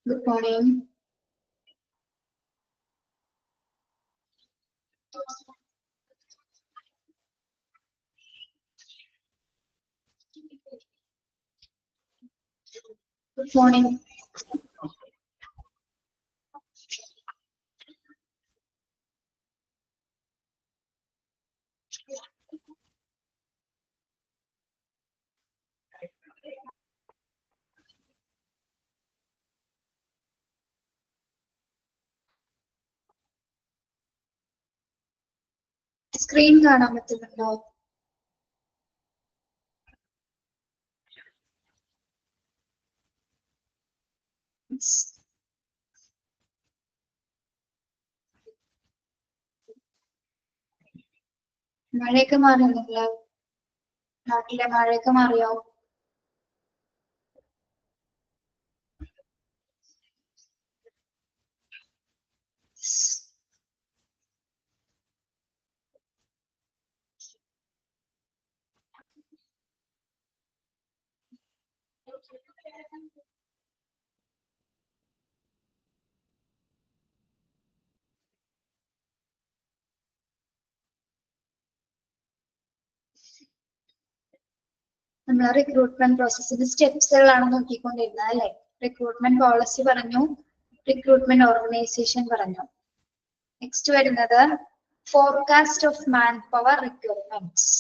Good morning. Good morning. Screen കാണാൻ പറ്റുന്നുണ്ടോ? മഴയൊക്കെ മാറിയോ നിങ്ങള്? നാട്ടിലെ മഴയൊക്കെ മാറിയോ? നമ്മൾ റിക്രൂട്ട്മെന്റ് പ്രോസസ്സിന്റെ സ്റ്റെപ്സുകളാണ് നോക്കിക്കൊണ്ടിരുന്നത് അല്ലെ? റിക്രൂട്ട്മെന്റ് പോളിസി പറഞ്ഞു, റിക്രൂട്ട്മെന്റ് ഓർഗനൈസേഷൻ പറഞ്ഞു. നെക്സ്റ്റ് വരുന്നത് forecast of man power requirements.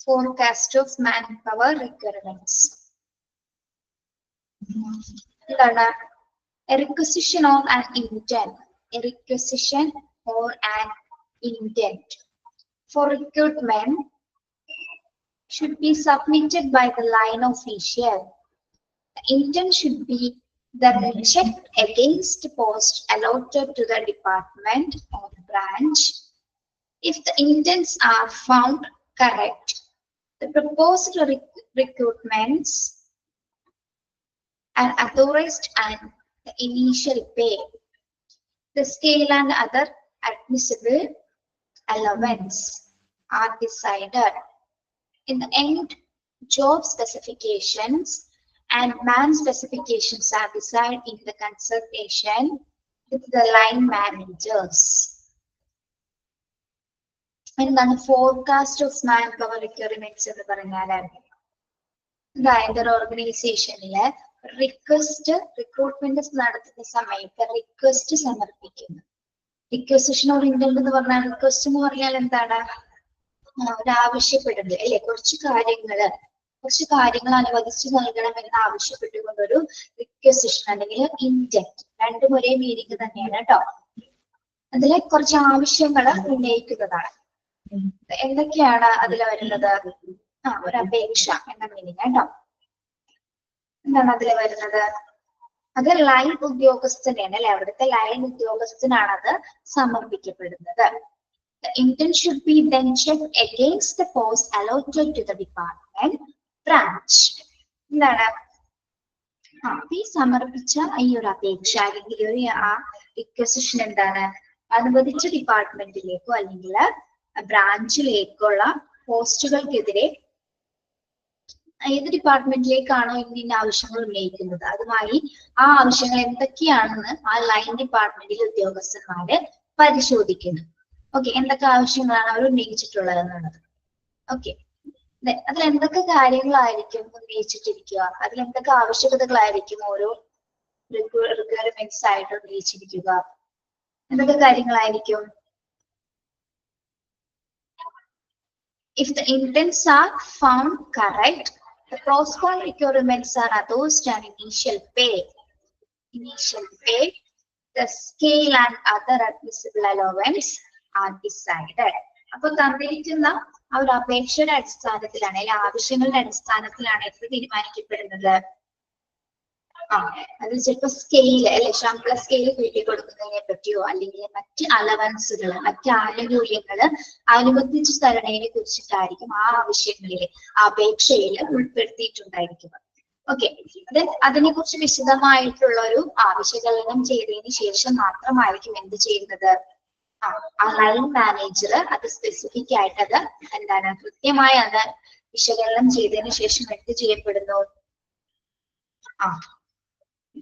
Forecast of man power requirements എന്താണ്? A requisition or an intent. A requisition or an intent for recruitment should be submitted by the line official. The intent should be that checked against the post allotted to the department or branch. If the intents are found correct, the proposed recruitments are authorized and the initial pay, the scale and other admissible allowance are decided. In the end, job specifications and man specifications are decided in the consultation with the line managers. എന്താണ് forecast of man power requirements എന്ന് പറഞ്ഞാൽ? അതായത് ഒരു ഓർഗനൈസേഷനില് recruitment നടത്തുന്ന സമയത്ത് request സമർപ്പിക്കുന്നു. Requisition or intent എന്ന് പറഞ്ഞാൽ, റിക്വസ്റ്റ് എന്ന് പറഞ്ഞാൽ എന്താണ്? ഒരാവശ്യപ്പെടുന്നത് അല്ലെ? കുറച്ച് കാര്യങ്ങൾ അനുവദിച്ചു നൽകണമെന്ന് ആവശ്യപ്പെട്ടുകൊണ്ടൊരു റിക്വസിഷൻ അല്ലെങ്കിൽ ഇന്റന്റ്, രണ്ടും ഒരേ മീനിങ് തന്നെയാണ് കേട്ടോ. അതിലെ കുറച്ച് ആവശ്യങ്ങൾ ഉന്നയിക്കുന്നതാണ്. എന്തൊക്കെയാണ് അതിൽ വരുന്നത്? ഒരു അപേക്ഷ എന്ന മീനിങ് കേട്ടോ. എന്താണ് അതിൽ വരുന്നത്? അത് ലൈൻ ഉദ്യോഗസ്ഥനാണ് അല്ലെ? അവിടുത്തെ ലൈൻ ഉദ്യോഗസ്ഥനാണ് അത് സമർപ്പിക്കപ്പെടുന്നത്. The intent should be then checked against the post allotted to the department branch. എന്താണ്? ഈ സമർപ്പിച്ച ഈ ഒരു അപേക്ഷ അല്ലെങ്കിൽ ഒരു റിക്വസിഷൻ എന്താണ്? അനുവദിച്ച ഡിപ്പാർട്ട്മെന്റിലേക്കോ അല്ലെങ്കിൽ ബ്രാഞ്ചിലേക്കുള്ള പോസ്റ്റുകൾക്കെതിരെ ഏത് ഡിപ്പാർട്ട്മെന്റിലേക്കാണോ ഇന്ന ആവശ്യങ്ങൾ ഉന്നയിക്കുന്നത് അതുമായി ആ ആവശ്യങ്ങൾ എന്തൊക്കെയാണെന്ന് ആ ലൈൻ ഡിപ്പാർട്ട്മെന്റിലെ ഉദ്യോഗസ്ഥന്മാര് പരിശോധിക്കുന്നു. ഓക്കെ, എന്തൊക്കെ ആവശ്യങ്ങളാണ് അവർ ഉന്നയിച്ചിട്ടുള്ളത് എന്നുള്ളത്. ഓക്കെ, അതിൽ എന്തൊക്കെ കാര്യങ്ങളായിരിക്കും ഉന്നയിച്ചിട്ടിരിക്കുക? അതിൽ എന്തൊക്കെ ആവശ്യകതകളായിരിക്കും ഓരോ റിക്വയർമെന്റ്സ് ആയിട്ട് ഉന്നയിച്ചിരിക്കുക? എന്തൊക്കെ കാര്യങ്ങളായിരിക്കും? If the intents are found correct, the corresponding requirements are authorized and initial pay, the scale and other admissible allowance are decided. അപ്പൊ തന്നിരിക്കുന്ന ആ ഒരു അപേക്ഷയുടെ അടിസ്ഥാനത്തിലാണ് അല്ലെങ്കിൽ ആവശ്യങ്ങളുടെ അടിസ്ഥാനത്തിലാണ് എത്ര തീരുമാനിക്കപ്പെടുന്നത്? അതിൽ ചിലപ്പോ സ്കെയില് അല്ലെ, ശമ്പള സ്കെയില് കൂട്ടി കൊടുക്കുന്നതിനെ പറ്റിയോ അല്ലെങ്കിൽ മറ്റ് അലവൻസുകൾ, മറ്റ് ആനുകൂല്യങ്ങള് അനുബന്ധിച്ച് തരണതിനെ കുറിച്ചിട്ടായിരിക്കും ആ ആവശ്യങ്ങളില് അപേക്ഷയിൽ ഉൾപ്പെടുത്തിയിട്ടുണ്ടായിരിക്കുക. ഓക്കെ, അതിനെ കുറിച്ച് വിശദമായിട്ടുള്ള ഒരു വിശകലനം ചെയ്തതിന് ശേഷം മാത്രമായിരിക്കും എന്ത് ചെയ്യുന്നത്? ആ ലൈൻ മാനേജർ അത് സ്പെസിഫിക് ആയിട്ട് അത് എന്താണ് കൃത്യമായി അത് വിശകലനം ചെയ്തതിന് ശേഷം എന്ത് ചെയ്യപ്പെടുന്നു?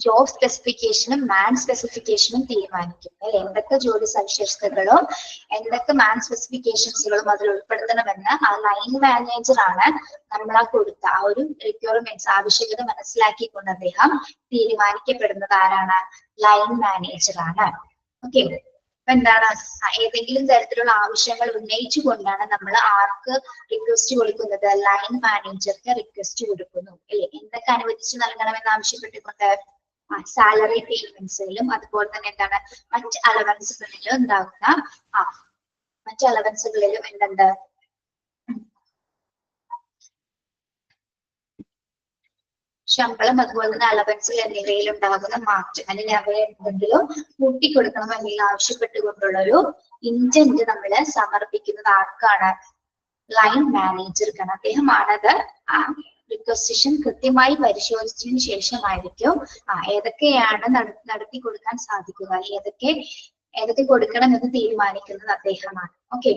ജോബ് സ്പെസിഫിക്കേഷനും മാൻ സ്പെസിഫിക്കേഷനും തീരുമാനിക്കും അല്ലെ. എന്തൊക്കെ ജോലി സവിശേഷതകളും എന്തൊക്കെ മാൻ സ്പെസിഫിക്കേഷൻസുകളും അതിൽ ഉൾപ്പെടുത്തണമെന്ന് ആ ലൈൻ മാനേജർ ആണ് നമ്മൾ കൊടുത്ത ആ ഒരു റിക്വയർമെന്റ്സ് ആവശ്യകത മനസ്സിലാക്കിക്കൊണ്ട് അദ്ദേഹം തീരുമാനിക്കപ്പെടുന്നത് ആരാണ്? ലൈൻ മാനേജർ ആണ്. ഓക്കെ, അപ്പൊ എന്താണ്, ഏതെങ്കിലും തരത്തിലുള്ള ആവശ്യങ്ങൾ ഉന്നയിച്ചുകൊണ്ടാണ് നമ്മൾ ആർക്ക് റിക്വസ്റ്റ് കൊടുക്കുന്നത്? ലൈൻ മാനേജർക്ക് റിക്വസ്റ്റ് കൊടുക്കുന്നു അല്ലെ. എന്തൊക്കെ അനുവദിച്ചു നൽകണമെന്ന് ആവശ്യപ്പെട്ടുകൊണ്ട് സാലറി പേയ്മെന്റ്സിലും അതുപോലെ തന്നെ എന്താണ് മറ്റ് അലവൻസുകളിലും ഉണ്ടാകുന്ന മറ്റ് അലവൻസുകളിലും എന്തുണ്ട്? ശമ്പളം അതുപോലെ തന്നെ അലവൻസുകൾ എന്നിവയിൽ ഉണ്ടാകുന്ന മാറ്റം അല്ലെങ്കിൽ അവയെ എന്തെങ്കിലും കൂട്ടിക്കൊടുക്കണം അല്ലെങ്കിൽ ആവശ്യപ്പെട്ടുകൊണ്ടുള്ള ഒരു ഇന്റന്റ് നമ്മൾ സമർപ്പിക്കുന്നത് ആർക്കാണ്? ലൈൻ മാനേജർക്കാണ്. അദ്ദേഹമാണത് റിക്വസിഷൻ കൃത്യമായി പരിശോധിച്ചതിന് ശേഷമായിരിക്കും ഏതൊക്കെയാണ് നടത്തി കൊടുക്കാൻ സാധിക്കുക, ഏതൊക്കെ കൊടുക്കണം എന്ന് തീരുമാനിക്കുന്നത് അദ്ദേഹമാണ്. ഓക്കെ,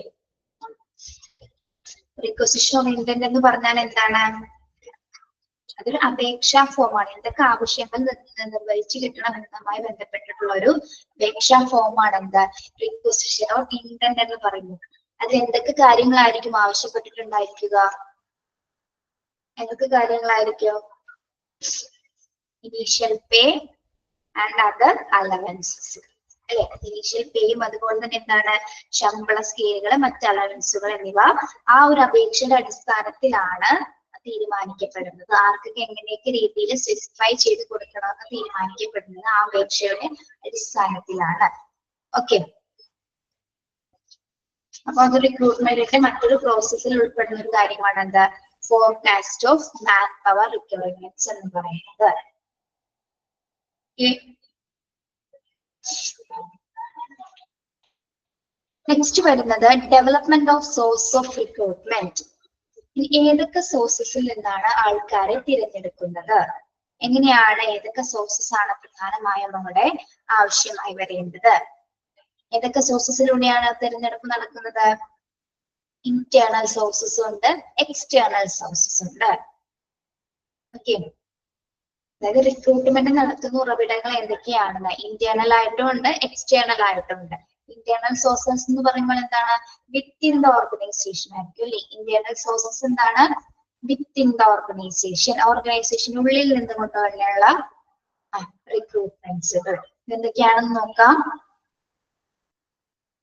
റിക്വസിഷൻ ഓഫ് ഇന്റന്റ് എന്ന് പറഞ്ഞാൽ എന്താണ്? അതൊരു അപേക്ഷാ ഫോമാണ്. എന്തൊക്കെ ആവശ്യങ്ങൾ നിർവഹിച്ചു കിട്ടണം എന്നതുമായി ബന്ധപ്പെട്ടിട്ടുള്ള ഒരു അപേക്ഷാ ഫോമാണ് എന്ത്? റിക്വസിഷൻ ഓഫ് ഇന്റന്റ് എന്ന് പറയുന്നത്. അതിൽ എന്തൊക്കെ കാര്യങ്ങളായിരിക്കും ആവശ്യപ്പെട്ടിട്ടുണ്ടായിരിക്കുക? എന്തൊക്കെ കാര്യങ്ങളായിരിക്കും? Initial pay and other allowances അല്ലെ. ഇനീഷ്യൽ പേയും അതുപോലെ തന്നെ എന്താണ് ശമ്പള സ്കെയിലുകൾ, മറ്റ് അലവൻസുകൾ എന്നിവ ആ ഒരു അപേക്ഷയുടെ അടിസ്ഥാനത്തിലാണ് തീരുമാനിക്കപ്പെടുന്നത്. ആർക്കൊക്കെ എങ്ങനെയൊക്കെ രീതിയിൽ സ്പെസിഫൈ ചെയ്ത് കൊടുക്കണമെന്ന് തീരുമാനിക്കപ്പെടുന്നത് ആ അപേക്ഷയുടെ അടിസ്ഥാനത്തിലാണ്. ഓക്കെ, അപ്പൊ അത് റിക്രൂട്ട്മെന്റിന്റെ മറ്റൊരു പ്രോസസ്സിൽ ഉൾപ്പെടുന്ന ഒരു കാര്യമാണ് എന്താ? Forecast of man power requirements എന്ന് പറയുന്നത്. നെക്സ്റ്റ് വരുന്നത് development of swords of recruitment. ഏതൊക്കെ സോഴ്സസിൽ നിന്നാണ് ആൾക്കാരെ തിരഞ്ഞെടുക്കുന്നത്? എങ്ങനെയാണ്, ഏതൊക്കെ സോഴ്സസ് ആണ് പ്രധാനമായും നമ്മുടെ ആവശ്യമായി വരേണ്ടത്? ഏതൊക്കെ സോഴ്സസിലൂടെയാണ് തിരഞ്ഞെടുപ്പ് നടക്കുന്നത്? ഇന്റേണൽ സോഴ്സസ് ഉണ്ട്, എക്സ്റ്റേണൽ സോഴ്സസ് ഉണ്ട്. ഓക്കെ, അതായത് റിക്രൂട്ട്മെന്റ് നടത്തുന്ന ഉറവിടങ്ങൾ എന്തൊക്കെയാണെന്ന് ഇന്റേണൽ ആയിട്ടും ഉണ്ട്, എക്സ്റ്റേണൽ ആയിട്ടും ഉണ്ട്. ഇന്റേണൽ സോഴ്സസ് എന്ന് പറയുമ്പോൾ എന്താണ്? വിത്തിൻ ദ ഓർഗനൈസേഷൻ ആയിരിക്കും അല്ലെ. ഇന്റേണൽ സോഴ്സസ് എന്താണ്? വിത്തിൻ ദ ഓർഗനൈസേഷൻ, ഓർഗനൈസേഷനുള്ളിൽ നിന്നുകൊണ്ടുള്ള റിക്രൂട്ട്മെന്റ്സുകൾ എന്തൊക്കെയാണെന്ന് നോക്കാം.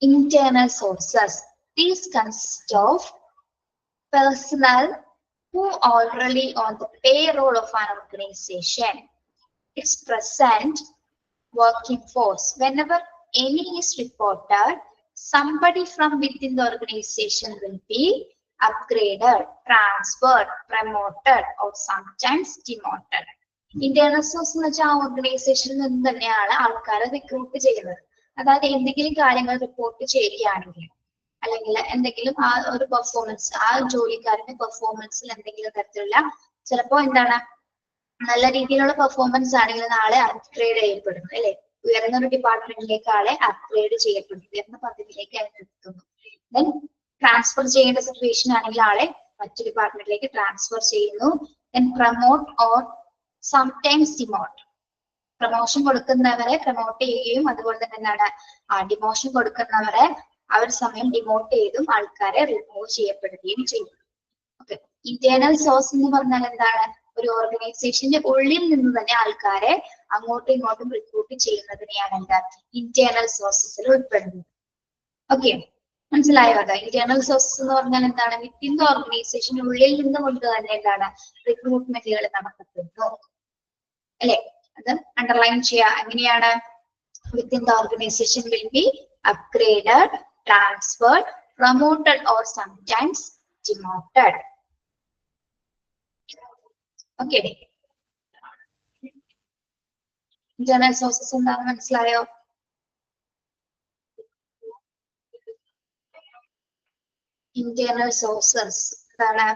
Internal sources. These consist of personnel who are already on the payroll of an organization. Its present working force. Whenever any is reported, somebody from within the organization will be upgraded, transferred, promoted, or sometimes demoted. Internal source എന്ന് വെച്ചാൽ ആ ഓർഗനൈസേഷനിൽ നിന്ന് തന്നെയാണ് ആൾക്കാരെ recruit ചെയ്യുന്നത്. അതായത് എന്തെങ്കിലും കാര്യങ്ങൾ റിപ്പോർട്ട് ചെയ്യുകയാണെങ്കിൽ അല്ലെങ്കിൽ എന്തെങ്കിലും ആ ഒരു പെർഫോമൻസ്, ആ ജോലിക്കാരന്റെ പെർഫോമൻസിൽ എന്തെങ്കിലും തരത്തിലുള്ള ചിലപ്പോ എന്താണ് നല്ല രീതിയിലുള്ള പെർഫോമൻസ് ആണെങ്കിൽ നാളെ അപ്ഗ്രേഡ് ചെയ്യപ്പെടുന്നു അല്ലെ. ഉയർന്ന ഒരു ഡിപ്പാർട്ട്മെന്റിലേക്ക് ആളെ അപ്ഗ്രേഡ് ചെയ്യപ്പെടുന്നു, ഉയർന്ന പദവിയിലേക്ക് എത്തുന്നു. ദെൻ ട്രാൻസ്ഫർ ചെയ്യേണ്ട സിറ്റുവേഷൻ ആണെങ്കിൽ ആളെ മറ്റു ഡിപ്പാർട്ട്മെന്റിലേക്ക് ട്രാൻസ്ഫർ ചെയ്യുന്നു. Then promote or sometimes demote. Promotion കൊടുക്കുന്നവരെ പ്രമോട്ട് ചെയ്യുകയും അതുപോലെ തന്നെ എന്താണ് ഡിമോഷൻ കൊടുക്കുന്നവരെ ആ ഒരു സമയം ഡിമോട്ട് ചെയ്തും ആൾക്കാരെ റിമൂവ് ചെയ്യപ്പെടുകയും ചെയ്യും. ഓക്കെ, ഇന്റേണൽ സോഴ്സ് എന്ന് പറഞ്ഞാൽ എന്താണ്? ഒരു ഓർഗനൈസേഷന്റെ ഉള്ളിൽ നിന്ന് തന്നെ ആൾക്കാരെ അങ്ങോട്ടും ഇങ്ങോട്ടും റിക്രൂട്ട് ചെയ്യുന്നതിനെയാണ് എന്താ ഇന്റേണൽ സോഴ്സസിൽ ഉൾപ്പെടുന്നത്. ഓക്കെ, മനസ്സിലായോ? അത് ഇന്റേണൽ സോഴ്സസ് എന്ന് പറഞ്ഞാൽ എന്താണ്? വിത്തിൻ ദ ഓർഗനൈസേഷന്റെ ഉള്ളിൽ നിന്ന് കൊണ്ട് തന്നെ എന്താണ് റിക്രൂട്ട്മെന്റുകൾ നടത്തുന്നു അല്ലെ. അത് അണ്ടർലൈൻ ചെയ്യാം. എങ്ങനെയാണ്? within the organization will be upgraded, transferred, promoted or sometimes demoted. Okay, internal sources എന്താണെന്ന് മനസ്സിലായോ? internal sources എന്താണ്?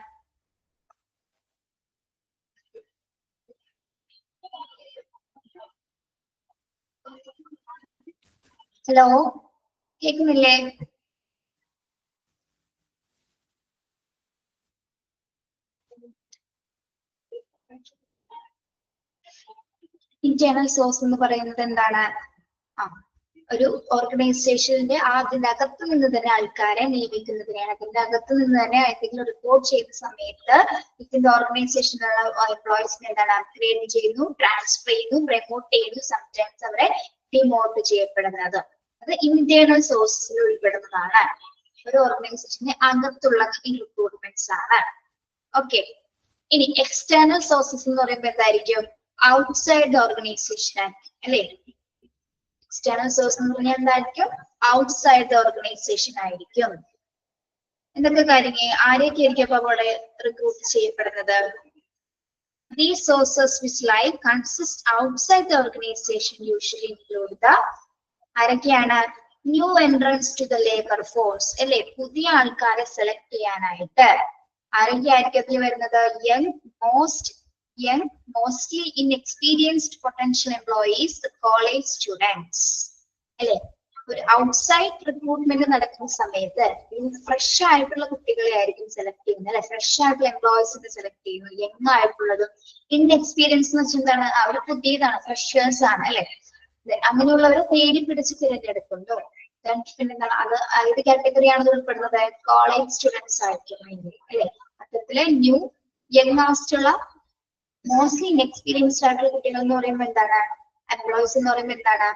ഹലോ, കേൾക്കുന്നില്ലേ? ഇന്റേണൽ സോഴ്സ് എന്ന് പറയുന്നത് എന്താണ്? ഒരു ഓർഗനൈസേഷന്റെ അതിന്റെ അകത്ത് നിന്ന് തന്നെ ആൾക്കാരെ നിയമിക്കുന്നതിനെയാണ്. അതിന്റെ അകത്ത് നിന്ന് തന്നെ എന്തെങ്കിലും റിപ്പോർട്ട് ചെയ്യുന്ന സമയത്ത് ഇതിന്റെ ഓർഗനൈസേഷനിലുള്ള എംപ്ലോയീസിനെ എന്താണ് അപ്ഗ്രേഡ് ചെയ്യുന്നു, ട്രാൻസ്ഫർ ചെയ്യുന്നു, പ്രമോട്ട് ചെയ്യുന്നു, സംടൈംസ് അവരെ ഡിമോട്ട് ചെയ്യപ്പെടുന്നത്. അത് ഇന്റേണൽ സോഴ്സിൽ ഉൾപ്പെടുന്നതാണ്. ഒരു ഓർഗനൈസേഷന്റെ അകത്തുള്ള റിക്രൂട്ട്മെന്റ്സ് ആണ്. ഓക്കെ, ഇനി എക്സ്റ്റേണൽ സോഴ്സസ് എന്ന് പറയുമ്പോൾ എന്തായിരിക്കും? ഔട്ട്സൈഡ് ഓർഗനൈസേഷൻ അല്ലെ? എക്സ്റ്റേണൽ സോഴ്സ് എന്ന് പറഞ്ഞാൽ എന്തായിരിക്കും? ഔട്ട്സൈഡ് ദ ഓർഗനൈസേഷൻ ആയിരിക്കും. എന്തൊക്കെ കാര്യങ്ങൾ ആരെയൊക്കെ ആയിരിക്കും അപ്പൊ അവിടെ റിക്രൂട്ട് ചെയ്യപ്പെടുന്നത്? These sources which lie consist outside the organization usually include the ആരൊക്കെയാണ്? New entrants to the labour force അല്ലെ? പുതിയ ആൾക്കാരെ സെലക്ട് ചെയ്യാനായിട്ട് ആരൊക്കെയായിരിക്കും അതിൽ വരുന്നത്? Mostly inexperienced potential employees, college students അല്ലെ? ഒരു ഔട്ട്സൈഡ് റിക്രൂട്ട്മെന്റ് നടക്കുന്ന സമയത്ത് ഫ്രഷ് ആയിട്ടുള്ള കുട്ടികളെ ആയിരിക്കും സെലക്ട് ചെയ്യുന്നത് അല്ലെ? ഫ്രഷ് ആയിട്ടുള്ള എംപ്ലോയീസിനെ സെലക്ട് ചെയ്യുന്നു. യങ് ആയിട്ടുള്ളതും ഇൻഎക്സ്പീരിയൻസ് എന്ന് വെച്ചാൽ എന്താണ്? അവർ പുതിയതാണ്, ഫ്രഷേഴ്സ് ആണ് അല്ലെ? അങ്ങനെയുള്ളവരെ തേടി പിടിച്ച് തിരഞ്ഞെടുക്കുന്നു. പിന്നെ എന്താണ് അത് ഏത് കാറ്റഗറിയാണ് ഉൾപ്പെടുന്നത്? കോളേജ് സ്റ്റുഡൻസ് ആയിരിക്കും അല്ലെ? അത്തരത്തിലെ ന്യൂ യങ് ആസ്റ്റുള്ള മോസ്റ്റ്ലി ഇൻഎക്സ്പീരിയൻസ്ഡ് ആയിട്ടുള്ള കുട്ടികൾ എന്ന് പറയുമ്പോൾ എന്താണ്? എംപ്ലോയീസ് എന്ന് പറയുമ്പോൾ എന്താണ്?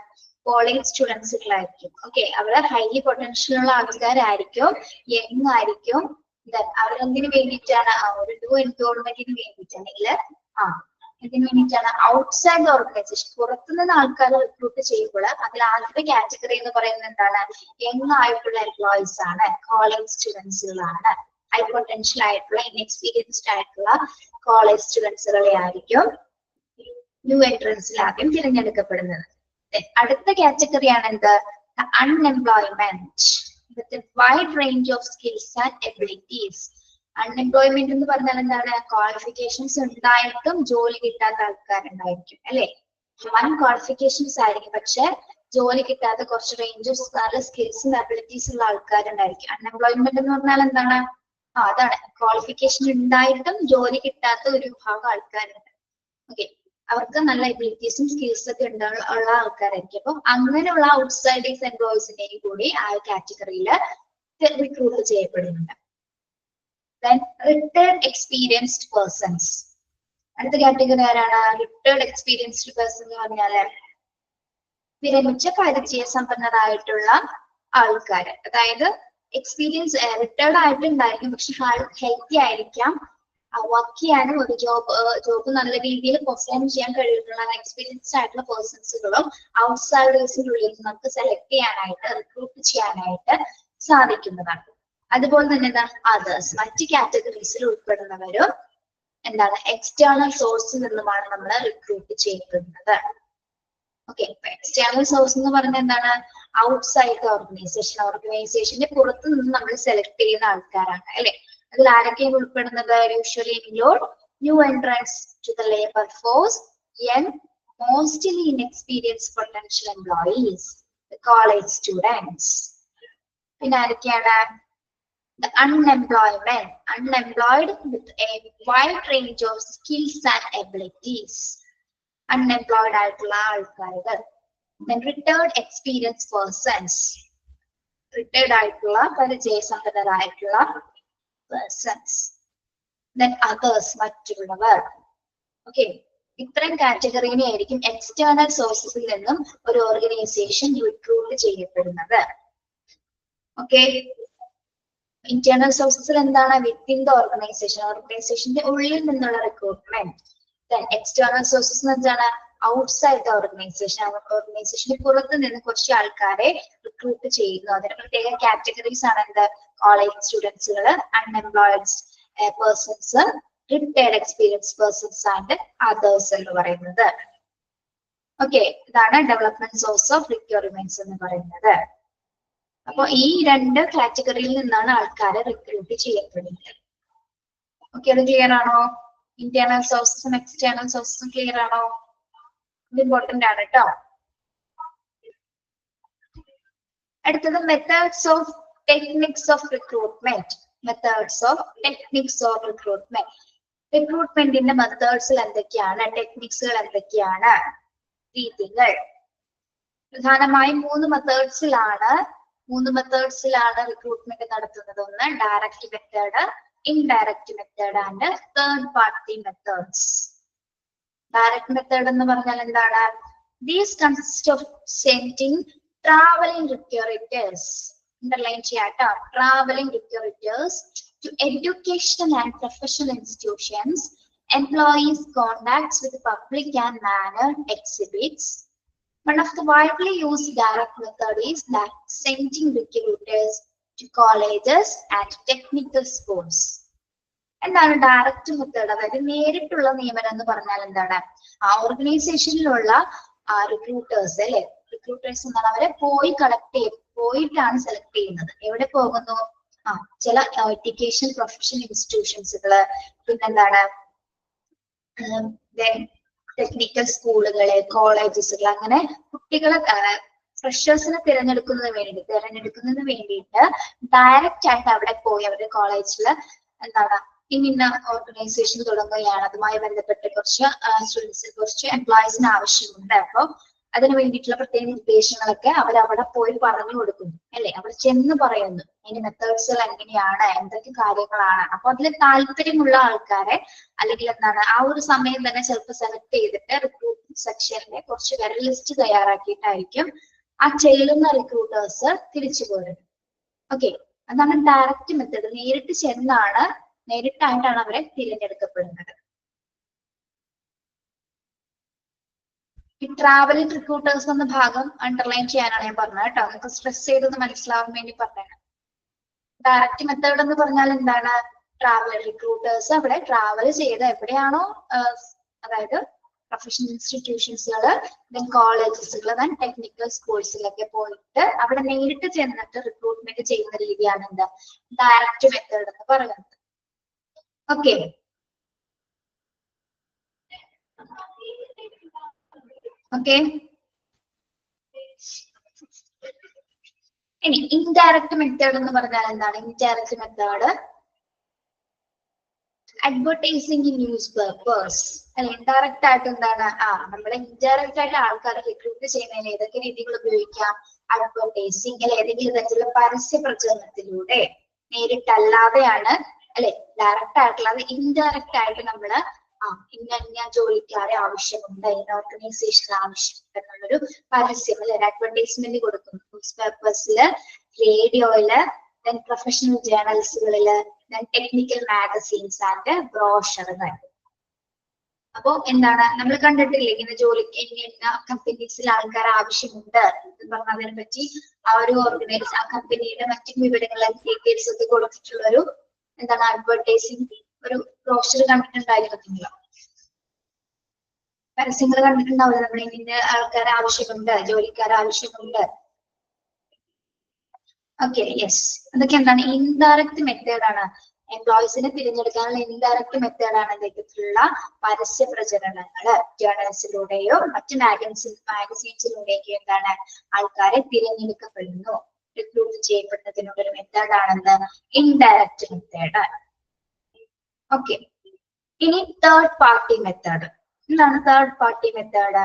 കോളേജ് സ്റ്റുഡൻസുകളായിരിക്കും. ഓക്കെ, അവര് ഹൈലി പൊട്ടൻഷ്യൽ ഉള്ള ആൾക്കാരായിരിക്കും, യങ് ആയിരിക്കും. അവരെന്തിനു വേണ്ടിയിട്ടാണ്? ഒരു ന്യൂ എൻറോൾമെന്റിന് വേണ്ടിയിട്ടാണെങ്കിൽ ഇതിന് വേണ്ടിയിട്ടാണ് ഔട്ട്സൈഡ് ദ ഓർഗനൈസേഷൻ, പുറത്തുനിന്ന് ആൾക്കാർ റിക്രൂട്ട് ചെയ്യുമ്പോൾ അതിൽ ആദ്യത്തെ കാറ്റഗറി എന്ന് പറയുന്നത് എന്താണ്? യങ് ആയിട്ടുള്ള എംപ്ലോയീസ് ആണ്, കോളേജ് സ്റ്റുഡൻസുകളാണ്. ഹൈ പൊട്ടൻഷ്യൽ ആയിട്ടുള്ള ഇൻഎക്സ്പീരിയൻസ്ഡ് ആയിട്ടുള്ള കോളേജ് സ്റ്റുഡൻസുകളെ ആയിരിക്കും ന്യൂ എൻട്രൻസിൽ ആദ്യം തിരഞ്ഞെടുക്കപ്പെടുന്നത്. അടുത്ത കാറ്റഗറിയാണ് എന്ത്? Unemployment with wide range of skills and abilities. Unemployment എന്ന് പറഞ്ഞാൽ എന്താണ്? ക്വാളിഫിക്കേഷൻസ് ഉണ്ടായിട്ടും ജോലി കിട്ടാത്ത ആൾക്കാരുണ്ടായിരിക്കും അല്ലെ? വൺ ക്വാളിഫിക്കേഷൻസ് ആയിരിക്കും, പക്ഷെ ജോലി കിട്ടാത്ത കുറച്ച് റേഞ്ചസ് നല്ല സ്കിൽസും എബിലിറ്റീസ് ഉള്ള ആൾക്കാരുണ്ടായിരിക്കും. അൺഎംപ്ലോയ്മെന്റ് എന്ന് പറഞ്ഞാൽ എന്താണ്? അതാണ് ക്വാളിഫിക്കേഷൻ ഉണ്ടായിട്ടും ജോലി കിട്ടാത്ത ഒരു വിഭാഗം ആൾക്കാരുണ്ട്. ഓക്കെ, അവർക്ക് നല്ല എബിലിറ്റീസും സ്കിൽസ് ഒക്കെ ഉള്ള ആൾക്കാരായിരിക്കും. അപ്പൊ അങ്ങനെയുള്ള ഔട്ട്സൈഡേഴ്സ് എംപ്ലോയീസിനെയും കൂടി ആ കാറ്റഗറിയിൽ റിക്രൂട്ട് ചെയ്യപ്പെടുന്നുണ്ട്. Then retired experienced persons. അടുത്ത കാറ്റഗറി ആരാണ്? റിട്ടയർഡ് എക്സ്പീരിയൻസ്ഡ് പേഴ്സൺ എന്ന് പറഞ്ഞാല് വിരമിച്ച പരിചയ സമ്പന്നരായിട്ടുള്ള ആൾക്കാർ. അതായത് എക്സ്പീരിയൻസ് റിട്ടയർഡ് ആയിട്ടുണ്ടായിരിക്കും, പക്ഷെ ഹെൽത്തി ആയിരിക്കാം, വർക്ക് ചെയ്യാനും ഒരു ജോബ് നല്ല രീതിയിൽ പെർഫോം ചെയ്യാൻ കഴിയിട്ടുള്ള എക്സ്പീരിയൻസ്ഡ് ആയിട്ടുള്ള പേഴ്സൺസുകളും ഔട്ട്സൈഡേഴ്സിനുള്ളിൽ നമുക്ക് സെലക്ട് ചെയ്യാനായിട്ട് റിക്രൂട്ട് ചെയ്യാനായിട്ട് സാധിക്കുന്നതാണ്. അതുപോലെ തന്നെ എന്താ? അതേഴ്സ്, മറ്റ് കാറ്റഗറീസിൽ ഉൾപ്പെടുന്നവരും എന്താണ്? എക്സ്റ്റേണൽ സോഴ്സിൽ നിന്നുമാണ് നമ്മൾ റിക്രൂട്ട് ചെയ്യപ്പെടുന്നത്. ഓക്കെ, എക്സ്റ്റേണൽ സോഴ്സ് എന്ന് പറഞ്ഞാൽ എന്താണ്? ഔട്ട്സൈഡ് ഓർഗനൈസേഷന്റെ പുറത്ത് നിന്ന് നമ്മൾ സെലക്ട് ചെയ്യുന്ന ആൾക്കാരാണ് അല്ലെ? അതിൽ ആരൊക്കെയാണ് ഉൾപ്പെടുന്നത്? Usually include new entrants to the labour force, young mostly inexperienced potential employees, college students. പിന്നെ ആരൊക്കെയാണ്? The unemployed with a wide range of skills and abilities. Unemployed ആയിട്ടുള്ള ആൾക്കാരുകൾ. Then retired experienced persons. Retired ആയിട്ടുള്ള പരിചയസമ്പന്നരായിട്ടുള്ള persons. Then others, മറ്റുള്ളവർ. Okay, ഇത്രയും കാറ്റഗറിനെ ആയിരിക്കും external സോഴ്സസിൽ നിന്നും ഒരു organisation recruit ചെയ്യപ്പെടുന്നത്. ഓക്കെ, ഇന്റേണൽ സോഴ്സസിൽ എന്താണ്? വിത്തിൻ ദ ഓർഗനൈസേഷന്റെ ഉള്ളിൽ നിന്നുള്ള റിക്രൂട്ട്മെന്റ്. എക്സ്റ്റേണൽ സോഴ്സസ് എന്താണ്? ഔട്ട്സൈഡ് ദ ഓർഗനൈസേഷന് പുറത്ത് നിന്ന് കുറച്ച് ആൾക്കാരെ റിക്രൂട്ട് ചെയ്യുന്നു. അതിന് പ്രത്യേക കാറ്റഗറീസ് ആണ് എന്ത്? കോളേജ് സ്റ്റുഡൻസുകൾ, unemployed persons, retired experience persons and others എന്ന് പറയുന്നത്. ഓക്കെ, ഇതാണ് ഡെവലപ്മെന്റ് സോഴ്സ് ഓഫ് റിക്വയർമെന്റ്സ് എന്ന് പറയുന്നത്. അപ്പൊ ഈ രണ്ട് കാറ്റഗറിയിൽ നിന്നാണ് ആൾക്കാരെ റിക്രൂട്ട് ചെയ്യപ്പെടുന്നത്. ഓക്കെ, അത് ക്ലിയർ ആണോ? ഇന്റേണൽ സോഴ്സസും എക്സ്റ്റേണൽ സോഴ്സസും ക്ലിയർ ആണോ? ഇത് ഇമ്പോർട്ടന്റ് ആണ് കേട്ടോ. അടുത്തത് methods of techniques of recruitment. റിക്രൂട്ട്മെന്റിന്റെ മെത്തേഡ്സിൽ എന്തൊക്കെയാണ്? ടെക്നിക്സുകൾ എന്തൊക്കെയാണ്? രീതികൾ. പ്രധാനമായും മൂന്ന് മെത്തേഡ്സിലാണ് റിക്രൂട്ട്മെന്റ് നടത്തുന്നത്. ഒന്ന് direct method, indirect method and third party methods. Direct method എന്ന് പറഞ്ഞാൽ എന്താണ്? These consist of sending traveling recruiters, underline ചെയ്യാട്ടോ, traveling recruiters to educational and professional institutions, employees contacts with public and manner exhibits. One of the widely used direct method is that sending recruiters to colleges and technical schools. എന്താണ് direct method? അതായത് നേരിട്ടുള്ള നിയമനം എന്ന് പറഞ്ഞാൽ എന്താണ്? ആ ഓർഗനൈസേഷനിലുള്ള recruiters അല്ലെ, recruiters എന്നാണ് അവരെ പോയിട്ടാണ് സെലക്ട് ചെയ്യുന്നത്. എവിടെ പോകുന്നു? ചില എഡ്യൂക്കേഷൻ പ്രൊഫഷണൽ ഇൻസ്റ്റിറ്റ്യൂഷൻസുകള്, പിന്നെന്താണ് ടെക്നിക്കൽ സ്കൂളുകള്, കോളേജസുകൾ, അങ്ങനെ കുട്ടികളെ ഫ്രഷേഴ്സിനെ തിരഞ്ഞെടുക്കുന്നതിന് വേണ്ടിയിട്ട് ഡയറക്റ്റ് ആയിട്ട് അവിടെ പോയി അവരുടെ കോളേജില് എന്താണ് ഇന്ന ഓർഗനൈസേഷൻ തുടങ്ങുകയാണ്, അതുമായി ബന്ധപ്പെട്ട് കുറച്ച് എംപ്ലോയീസിന് ആവശ്യമുണ്ട്. അപ്പൊ അതിന് വേണ്ടിയിട്ടുള്ള പ്രത്യേക നിർദ്ദേശങ്ങളൊക്കെ അവരവിടെ പോയി പറഞ്ഞു കൊടുക്കുന്നു അല്ലെ, അവിടെ ചെന്ന് പറയുന്നു അതിന്റെ മെത്തേഡ്സുകൾ എങ്ങനെയാണ്, എന്തൊക്കെ കാര്യങ്ങളാണ്. അപ്പൊ അതിൽ താല്പര്യമുള്ള ആൾക്കാരെ അല്ലെങ്കിൽ എന്താണ് ആ ഒരു സമയം തന്നെ ചിലപ്പോൾ സെലക്ട് ചെയ്തിട്ട് റിക്രൂട്ട്മെന്റ് സെക്ഷനിലെ കുറച്ച് പേരെ ലിസ്റ്റ് തയ്യാറാക്കിയിട്ടായിരിക്കും ആ ചെല്ലുന്ന റിക്രൂട്ടേഴ്സ് തിരിച്ചു പോരുന്നത്. ഓക്കെ, അതാണ് ഡയറക്റ്റ് മെത്തേഡ്. നേരിട്ടായിട്ടാണ് അവരെ തിരഞ്ഞെടുക്കപ്പെടുന്നത്. ഈ ട്രാവലിംഗ് റിക്രൂട്ടേഴ്സ് എന്ന ഭാഗം അണ്ടർലൈൻ ചെയ്യാനാണ് ഞാൻ പറഞ്ഞത് കേട്ടോ, നമുക്ക് സ്ട്രെസ് ചെയ്തൊന്ന് മനസ്സിലാവാൻ വേണ്ടി പറഞ്ഞാണ്. ഡയറക്റ്റ് മെത്തേഡ് എന്ന് പറഞ്ഞാൽ എന്താണ്? ട്രാവൽ റിക്രൂട്ടേഴ്സ് അവിടെ ട്രാവൽ ചെയ്ത് എവിടെയാണോ, അതായത് പ്രൊഫഷണൽ ഇൻസ്റ്റിറ്റ്യൂഷൻസുകള്, ദെൻ കോളേജസുകള്, ദെൻ ടെക്നിക്കൽ സ്കൂൾസിലൊക്കെ പോയിട്ട് അവിടെ നേരിട്ട് ചെന്നിട്ട് റിക്രൂട്ട്മെന്റ് ചെയ്യുന്ന രീതിയാണ് എന്താ ഡയറക്റ്റ് മെത്തേഡ് എന്ന് പറയുന്നത്. ഓക്കെ, ഇനി ഇൻഡയറക്റ്റ് മെത്തേഡ് എന്ന് പറഞ്ഞാൽ എന്താണ്? Indirect method advertising in news papers അല്ലെ. ഇൻഡയറക്റ്റ് ആയിട്ട് എന്താണ്? നമ്മളെ ഇൻഡയറക്റ്റ് ആയിട്ട് ആൾക്കാരെ റിക്രൂട്ട് ചെയ്യുന്നതിന് ഏതൊക്കെ രീതികൾ ഉപയോഗിക്കാം? അഡ്വർടൈസിംഗ് അല്ലെ, ഏതെങ്കിലും തരത്തിലുള്ള പരസ്യ പ്രചരണത്തിലൂടെ. നേരിട്ടല്ലാതെയാണ് അല്ലെ ഡയറക്റ്റ് ആയിട്ടുള്ളത്. ഇൻഡയറക്റ്റ് ആയിട്ട് നമ്മള് ഇന്ന ജോലിക്കാരെ ആവശ്യമുണ്ട്, ഇന്ന ഓർഗനൈസേഷൻ ആവശ്യമുണ്ട് എന്നുള്ളൊരു പരസ്യം അല്ലെ, അഡ്വർടൈസ്മെന്റ് കൊടുക്കുന്നു. ന്യൂസ് പേപ്പേഴ്സില്, റേഡിയോയില്, ദെൻ പ്രൊഫഷണൽ ജേർണൽസുകളില്, ദെൻ ടെക്നിക്കൽ മാഗസീൻസ് ആൻഡ് ബ്രോഷറുകൾ. അപ്പൊ എന്താണ് നമ്മൾ കണ്ടിട്ടില്ലേ, ഇങ്ങനെ ജോലിക്ക് ഇന്ന കമ്പനീസിൽ ആൾക്കാർ ആവശ്യമുണ്ട് എന്ന് പറഞ്ഞതിനെ പറ്റി ആ ഒരു ആ കമ്പനിയുടെ മറ്റു വിവരങ്ങളും ഡീറ്റെയിൽസ് ഒക്കെ കൊടുത്തിട്ടുള്ളൊരു എന്താണ് അഡ്വർടൈസിംഗ് ഒരു ബ്രോഷർ കണ്ടിട്ടുണ്ടായിരിക്കത്തില്ല, പരസ്യങ്ങൾ കണ്ടിട്ടുണ്ടാവില്ല. നമ്മൾ ഇന്ന ആൾക്കാരെ ആവശ്യമുണ്ട്, ജോലിക്കാരെ ആവശ്യമുണ്ട്. ഓക്കെ, യെസ്, അതൊക്കെ എന്താണ് ഇൻഡയറക്റ്റ് മെത്തേഡാണ്. എംപ്ലോയീസിനെ തിരഞ്ഞെടുക്കാനുള്ള ഇൻഡയറക്റ്റ് മെത്തേഡാണ് ഇത്തരത്തിലുള്ള പരസ്യ പ്രചരണങ്ങള്. ജേർണൽസിലൂടെയോ മറ്റു മാഗസീൻസിലൂടെയൊക്കെ എന്താണ് ആൾക്കാരെ തിരഞ്ഞെടുക്കപ്പെടുന്നു, റിക്രൂട്ട് ചെയ്യപ്പെടുന്നതിനുള്ള ഒരു മെത്തേഡാണെന്ന് ഇൻഡയറക്റ്റ് മെത്തേഡ്. ഓക്കെ, ഇനി തേർഡ് പാർട്ടി മെത്തേഡ്. എന്താണ് third party method?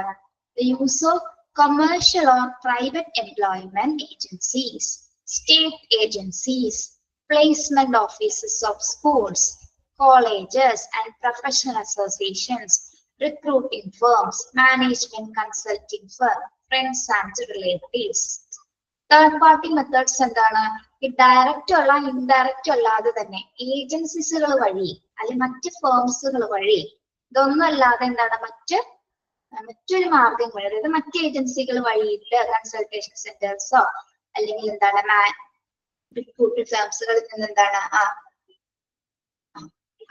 The use of commercial or private employment agencies, state agencies, placement offices of schools, colleges and professional associations, recruiting firms, management consulting firm, friends and relatives. Third party methods എന്താണ്? ഈ direct അല്ല indirect അല്ലാതെ തന്നെ ഏജൻസീസുകൾ വഴി അല്ലെങ്കിൽ മറ്റ് ഫേംസുകൾ വഴി, ഇതൊന്നും അല്ലാതെ എന്താണ് മറ്റൊരു മാർഗം വഴി, അതായത് മറ്റ് ഏജൻസികൾ വഴിയിട്ട് കൺസൾട്ടേഷൻ സെന്റേഴ്സോ അല്ലെങ്കിൽ എന്താണ് റിക്രൂട്ട് ഫേംസുകളിൽ നിന്ന് എന്താണ്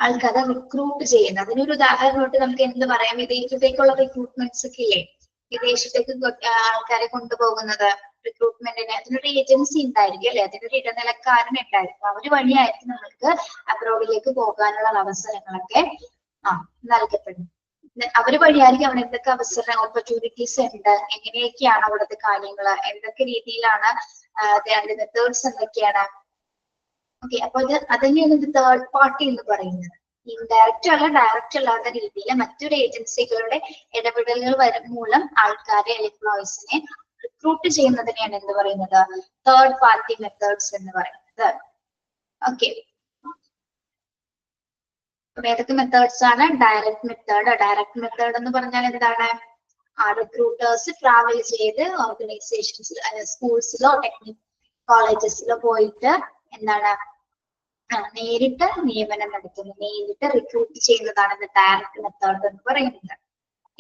ആൾക്കാരെ റിക്രൂട്ട് ചെയ്യുന്നത്. അതിനൊരു ഉദാഹരണമായിട്ട് നമുക്ക് എന്ത് പറയാം? വിദേശത്തേക്കുള്ള റിക്രൂട്ട്മെന്റ്സ് ഒക്കെ ഇല്ലേ, വിദേശത്തേക്ക് ആൾക്കാരെ കൊണ്ടുപോകുന്നത് റിക്രൂട്ട്മെന്റിന് അതിനൊരു ഏജൻസി ഉണ്ടായിരിക്കും അല്ലെ, അതിനൊരു ഇടനിലക്കാരൻ ഉണ്ടായിരിക്കും. അവര് വഴിയായിരിക്കും നമ്മൾക്ക് അബ്രോഡിലേക്ക് പോകാനുള്ള അവസരങ്ങളൊക്കെ നൽകപ്പെടും. അവര് വഴിയായിരിക്കും അവിടെ എന്തൊക്കെ അവസരം ഓപ്പർച്യൂണിറ്റീസ് ഉണ്ട്, എങ്ങനെയൊക്കെയാണ് അവിടുത്തെ കാര്യങ്ങള്, എന്തൊക്കെ രീതിയിലാണ് അതിന്റെ മെത്തേഡ്സ് എന്തൊക്കെയാണ്. ഓക്കെ, അപ്പൊ അത് തന്നെയാണ് ഇത് തേർഡ് പാർട്ടി എന്ന് പറയുന്നത്. ഇൻഡയറക്റ്റ് അല്ല ഡയറക്റ്റ് അല്ലാത്ത രീതിയിൽ മറ്റൊരു ഏജൻസികളുടെ ഇടപെടലുകൾ മൂലം ആൾക്കാരെ എംപ്ലോയീസിനെ റിക്രൂട്ട് ചെയ്യുന്നതിനെയാണ് എന്ത് പറയുന്നത്, തേർഡ് പാർട്ടി മെത്തേഡ്സ് എന്ന് പറയുന്നത്. ഓക്കെ, ഏതൊക്കെ മെത്തേഡ്സ് ആണ്? Direct method. ഡയറക്റ്റ് മെത്തേഡ് എന്ന് പറഞ്ഞാൽ എന്താണ്? റിക്രൂട്ടേഴ്സ് ട്രാവൽ ചെയ്ത് ഓർഗനൈസേഷൻസിൽ, സ്കൂൾസിലോ ടെക്നിക് കോളേജസിലോ പോയിട്ട് എന്താണ് നേരിട്ട് നിയമനം നടത്തുന്നു, നേരിട്ട് റിക്രൂട്ട് ചെയ്യുന്നതാണ് ഡയറക്റ്റ് മെത്തേഡ് എന്ന് പറയുന്നത്.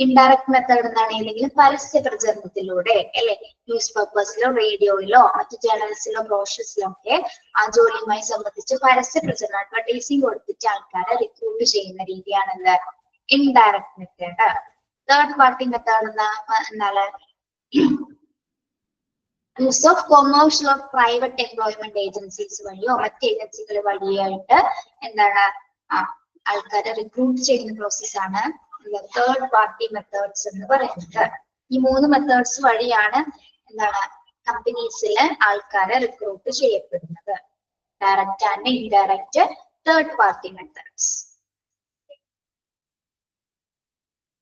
ഇൻഡയറക്റ്റ് മെത്തേഡ് എന്താണ്? ഏതെങ്കിലും പരസ്യ പ്രചരണത്തിലൂടെ, അല്ലെ, ന്യൂസ് പേപ്പേഴ്സിലോ റേഡിയോയിലോ മറ്റു ജേർണൽസിലോ ബ്രോഷേഴ്സിലോ ഒക്കെ ആ ജോലിയുമായി സംബന്ധിച്ച് പരസ്യ പ്രചരണം, അഡ്വർടൈസിംഗ് കൊടുത്തിട്ട് ആൾക്കാരെ റിക്രൂട്ട് ചെയ്യുന്ന രീതിയാണ് എന്ത്? Indirect method. Third party method എന്താണ്? Use of commercial of private employment agencies വഴിയോ മറ്റ് ഏജൻസികൾ വഴിയായിട്ട് എന്താണ് ആൾക്കാരെ റിക്രൂട്ട് ചെയ്യുന്ന പ്രോസസ്സാണ് തേർഡ് പാർട്ടി മെത്തേഡ്സ് എന്ന് പറയുന്നത്. ഈ മൂന്ന് മെത്തേഡ്സ് വഴിയാണ് എന്താണ് കമ്പനീസിലെ ആൾക്കാരെ റിക്രൂട്ട് ചെയ്യപ്പെടുന്നത്. Direct and indirect third party methods.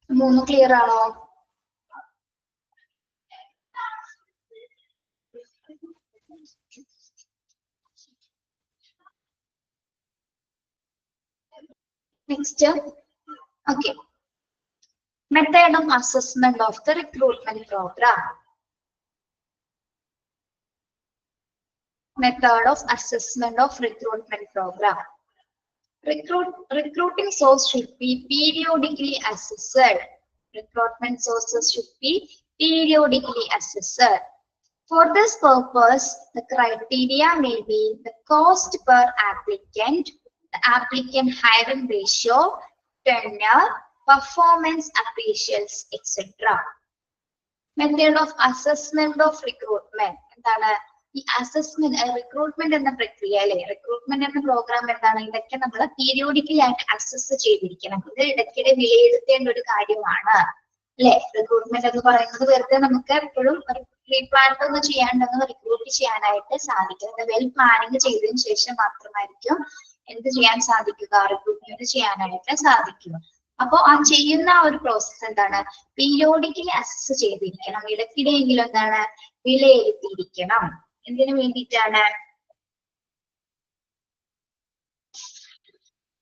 മൂന്ന് ക്ലിയർ ആണോ? Next, okay, method of assessment of the recruitment program. Method of assessment of recruitment program. Recruiting source should be periodically assessed. Recruitment sources should be periodically assessed. For this purpose, the criteria may be the cost per applicant, the applicant hiring ratio, tenure, performance appraisals, etc. Method of assessment of recruitment. എന്താണ് ഈ assessment, recruitment എന്ന പ്രക്രിയയിലെ recruitment എന്ന programme എന്താണ്? ഇതൊക്കെ നമ്മൾ periodically ആയിട്ട് assess ചെയ്തിരിക്കണം. ഇത് ഇടയ്ക്കിടെ വിലയിരുത്തേണ്ട ഒരു കാര്യമാണ്, അല്ലെ? റിക്രൂട്ട്മെന്റ് എന്ന് പറയുന്നത് വെറുതെ നമുക്ക് എപ്പോഴും ഒരു പ്രീ പ്ലാൻ ഒന്നും ചെയ്യാണ്ടെന്ന് റിക്രൂട്ട് ചെയ്യാനായിട്ട് സാധിക്കും. വെൽ പ്ലാനിങ് ചെയ്തതിനു ശേഷം മാത്രമായിരിക്കും എന്ത് ചെയ്യാൻ സാധിക്കുക? റിക്രൂട്ട്മെന്റ് ചെയ്യാനായിട്ട് സാധിക്കുക. അപ്പൊ ആ ചെയ്യുന്ന ഒരു പ്രോസസ് എന്താണ്? പീരിയോഡിക്കലി അസസ് ചെയ്തിരിക്കണം, ഇടയ്ക്കിടെയെങ്കിലും എന്താണ് വിലയിരുത്തിയിരിക്കണം. എന്തിനു വേണ്ടിയിട്ടാണ്?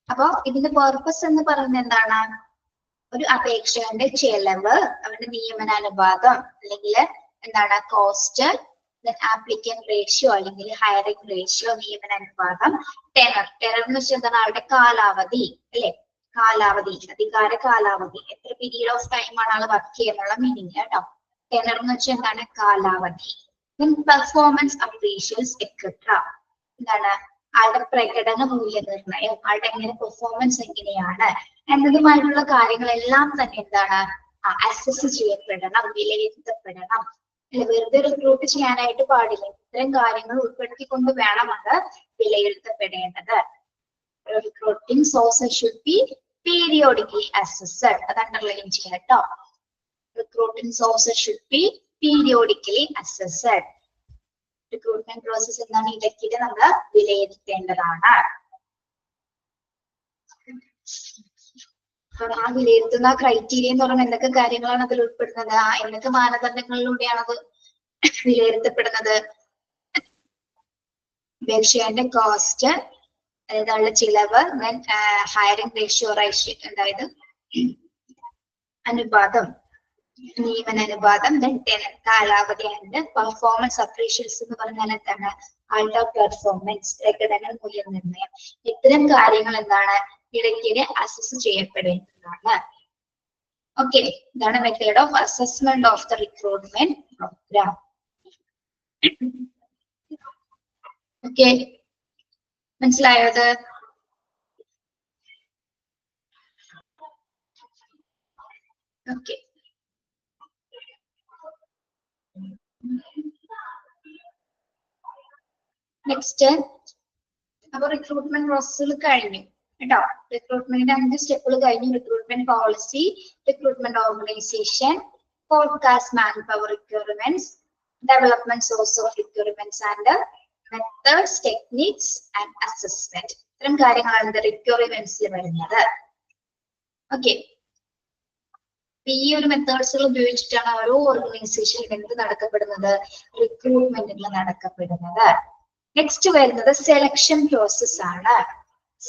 അപ്പൊ ഇതിന്റെ പേർപ്പസ് എന്ന് പറയുന്നത് എന്താണ്? ഒരു അപേക്ഷകന്റെ ചെലവ്, അവരുടെ നിയമനാനുപാതം, അല്ലെങ്കിൽ എന്താണ് കോസ്റ്റ്, ആപ്ലിക്കന്റ് റേഷ്യോ അല്ലെങ്കിൽ ഹയറിംഗ് റേഷ്യോ, നിയമനാനുപാതം, ടെനർ. ടെനർ എന്ന് വെച്ചാൽ എന്താണ്? ആളുടെ കാലാവധി, അല്ലെ? കാലാവധി, അധികാര കാലാവധി, എത്ര പീരീഡ് ഓഫ് ടൈം ആണ് ആൾ വർക്ക് ചെയ്യുന്നുള്ള മീനിങ് കേട്ടോ. ടെനർ എന്ന് വെച്ചാൽ എന്താണ്? കാലാവധി. Performance appraisals etcetera. എന്താണ്? ആളുടെ പ്രകടന മൂല്യനിർണ്ണയം, ആളുടെ എങ്ങനെ പെർഫോമൻസ് എങ്ങനെയാണ് എന്നതുമായിട്ടുള്ള കാര്യങ്ങളെല്ലാം തന്നെ എന്താണ് അസസ് ചെയ്യപ്പെടണം, വിലയിരുത്തപ്പെടണം. വെറുതെ റിക്രൂട്ട് ചെയ്യാനായിട്ട് പാടില്ല. ഇത്തരം കാര്യങ്ങൾ ഉൾപ്പെടുത്തിക്കൊണ്ട് വേണം അത് വിലയിരുത്തപ്പെടേണ്ടത്. Recruiting sources should be periodically assessed. അത് അണ്ടർലൈൻ ചെയ്യാം കേട്ടോ. Recruiting sources should be periodically assessed. Recruitment process എന്താണ്? ഇടയ്ക്കിടെ നമ്മൾ വിലയിരുത്തേണ്ടതാണ്. ആ വിലയിരുത്തുന്ന ക്രൈറ്റീരിയ എന്ന് പറയുന്നത് എന്തൊക്കെ കാര്യങ്ങളാണ് അതിൽ ഉൾപ്പെടുന്നത്? എന്തൊക്കെ മാനദണ്ഡങ്ങളിലൂടെയാണ് അത് വിലയിരുത്തപ്പെടുന്നത്? അപേക്ഷകന്റെ കോസ്റ്റ്, അതായത് ആളുടെ ചിലവ്, ഹയറിംഗ് റേഷ്യോ, അതായത് അനുപാതം, നിയമനാനുപാതം, കാലാവധി, ആൻഡ് പെർഫോമൻസ് അപ്രീഷ്യൽസ് എന്ന് പറഞ്ഞാൽ എന്താണ്? ആളുടെ പെർഫോമൻസ്, പ്രകടന മൂല്യനിർണ്ണയം. ഇത്തരം കാര്യങ്ങൾ എന്താണ്? ഇടയ്ക്കിടെ അസസ് ചെയ്യപ്പെടേണ്ടതാണ്. ഓക്കെ, ഇതാണ് method of assessment of the recruitment programme. Okay, മനസ്സിലായത്? Okay, next. അപ്പൊ റിക്രൂട്ട്മെന്റ് പ്രോസസ്സുകൾ കഴിഞ്ഞു കേട്ടോ. റിക്രൂട്ട്മെന്റിന്റെ 5 സ്റ്റെപ്പുകൾ കഴിഞ്ഞു. Recruitment policy, recruitment organisation, forecast manpower requirements, development source of requirements and methods, techniques and assessment. ഇത്തരം കാര്യങ്ങളാണ് റിക്വയർമെന്റ്സിൽ വരുന്നത്. ഓക്കെ, ഈ ഒരു മെത്തേഡ്സുകൾ ഉപയോഗിച്ചിട്ടാണ് ഓരോ ഓർഗനൈസേഷനിൽ എന്ത് നടക്കപ്പെടുന്നത്, റിക്രൂട്ട്മെന്റുകൾ നടക്കപ്പെടുന്നത്. നെക്സ്റ്റ് വരുന്നത് സെലക്ഷൻ പ്രോസസ് ആണ്.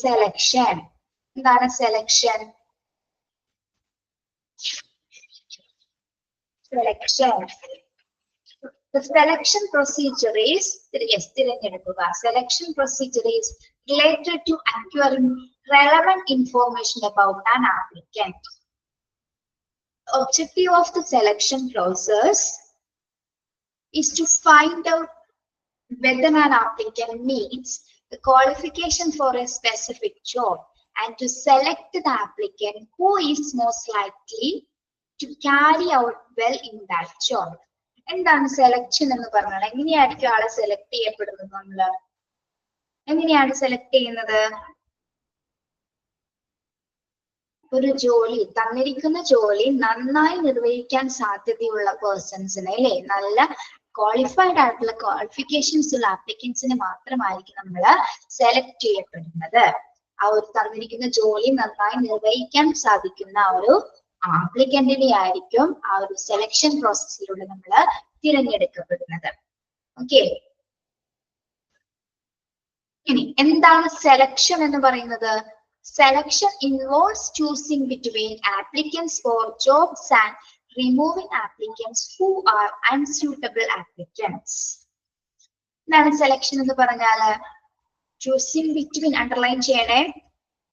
സെലക്ഷൻ എന്താണ്? Selection The selection procedure is തിരഞ്ഞെടുക്കുക. Selection procedure is related to acquiring relevant information about an applicant. Objective of the selection process is to find out whether an applicant meets the qualification for a specific job and to select the applicant who is most likely to carry out well in that job. എന്താണ് selection എന്ന് പറഞ്ഞാൽ? എങ്ങനെയായിരിക്കും ആളെ select ചെയ്യപ്പെടുന്നത്? നമ്മള് എങ്ങനെയാണ് select ചെയ്യുന്നത്? ഒരു ജോലി, തന്നിരിക്കുന്ന ജോലി നന്നായി നിർവഹിക്കാൻ സാധ്യതയുള്ള പേഴ്സൺസിനെ, അല്ലെ, നല്ല ക്വാളിഫൈഡ് ആയിട്ടുള്ള ക്വാളിഫിക്കേഷൻസ് ഉള്ള ആപ്ലിക്കൻസിനെ മാത്രമായിരിക്കും നമ്മൾ സെലക്ട് ചെയ്യപ്പെടുന്നത്. ആ ഒരു തന്നിരിക്കുന്ന ജോലി നന്നായി നിർവഹിക്കാൻ സാധിക്കുന്ന ആ ഒരു ആപ്ലിക്കന്റിനെ ആയിരിക്കും ആ ഒരു സെലക്ഷൻ പ്രോസസ്സിലൂടെ നമ്മൾ തിരഞ്ഞെടുക്കപ്പെടുന്നത്. ഓക്കെ, ഇനി എന്താണ് സെലക്ഷൻ എന്ന് പറയുന്നത്? Selection involves choosing between applicants for jobs and removing applicants who are unsuitable applicants. എന്താണ് സെലക്ഷൻ എന്ന് പറഞ്ഞാല്? Choosing between, underline ചെയ്യണേ,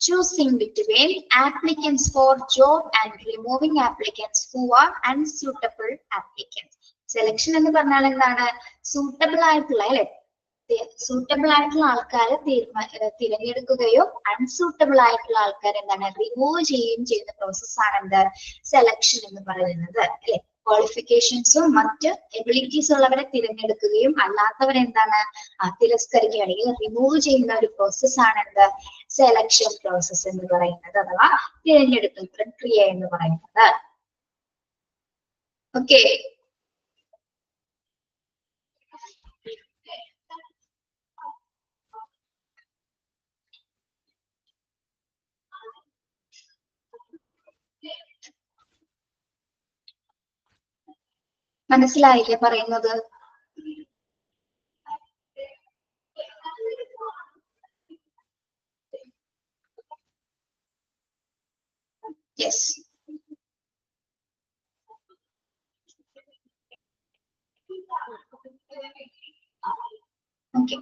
choosing between applicants for job and removing applicants who are unsuitable applicants. Selection എന്ന് പറഞ്ഞാൽ എന്താണ്? Suitable ആയിട്ടുള്ള, അല്ലെ, suitable ആയിട്ടുള്ള ആൾക്കാരെ തിരഞ്ഞെടുക്കുകയോ അൺസൂട്ടബിൾ ആയിട്ടുള്ള ആൾക്കാരെ എന്താണ് റിമൂവ് ചെയ്യുകയും ചെയ്യുന്ന പ്രോസസ്സാണ് എന്ത്? സെലക്ഷൻ എന്ന് പറയുന്നത്, അല്ലെ. ക്വാളിഫിക്കേഷൻസും മറ്റ് എബിലിറ്റീസ് ഉള്ളവരെ തിരഞ്ഞെടുക്കുകയും അല്ലാത്തവരെ എന്താണ് തിരസ്കരിക്കുകയാണെങ്കിൽ റിമൂവ് ചെയ്യുന്ന ഒരു പ്രോസസ്സാണ് എന്ത്? സെലക്ഷൻ പ്രോസസ് എന്ന് പറയുന്നത്, അഥവാ തിരഞ്ഞെടുക്കൽ പ്രക്രിയ എന്ന് പറയുന്നത്. ഓക്കെ, മനസ്സിലായില്ലേ പറയുന്നത്? Yes, okay.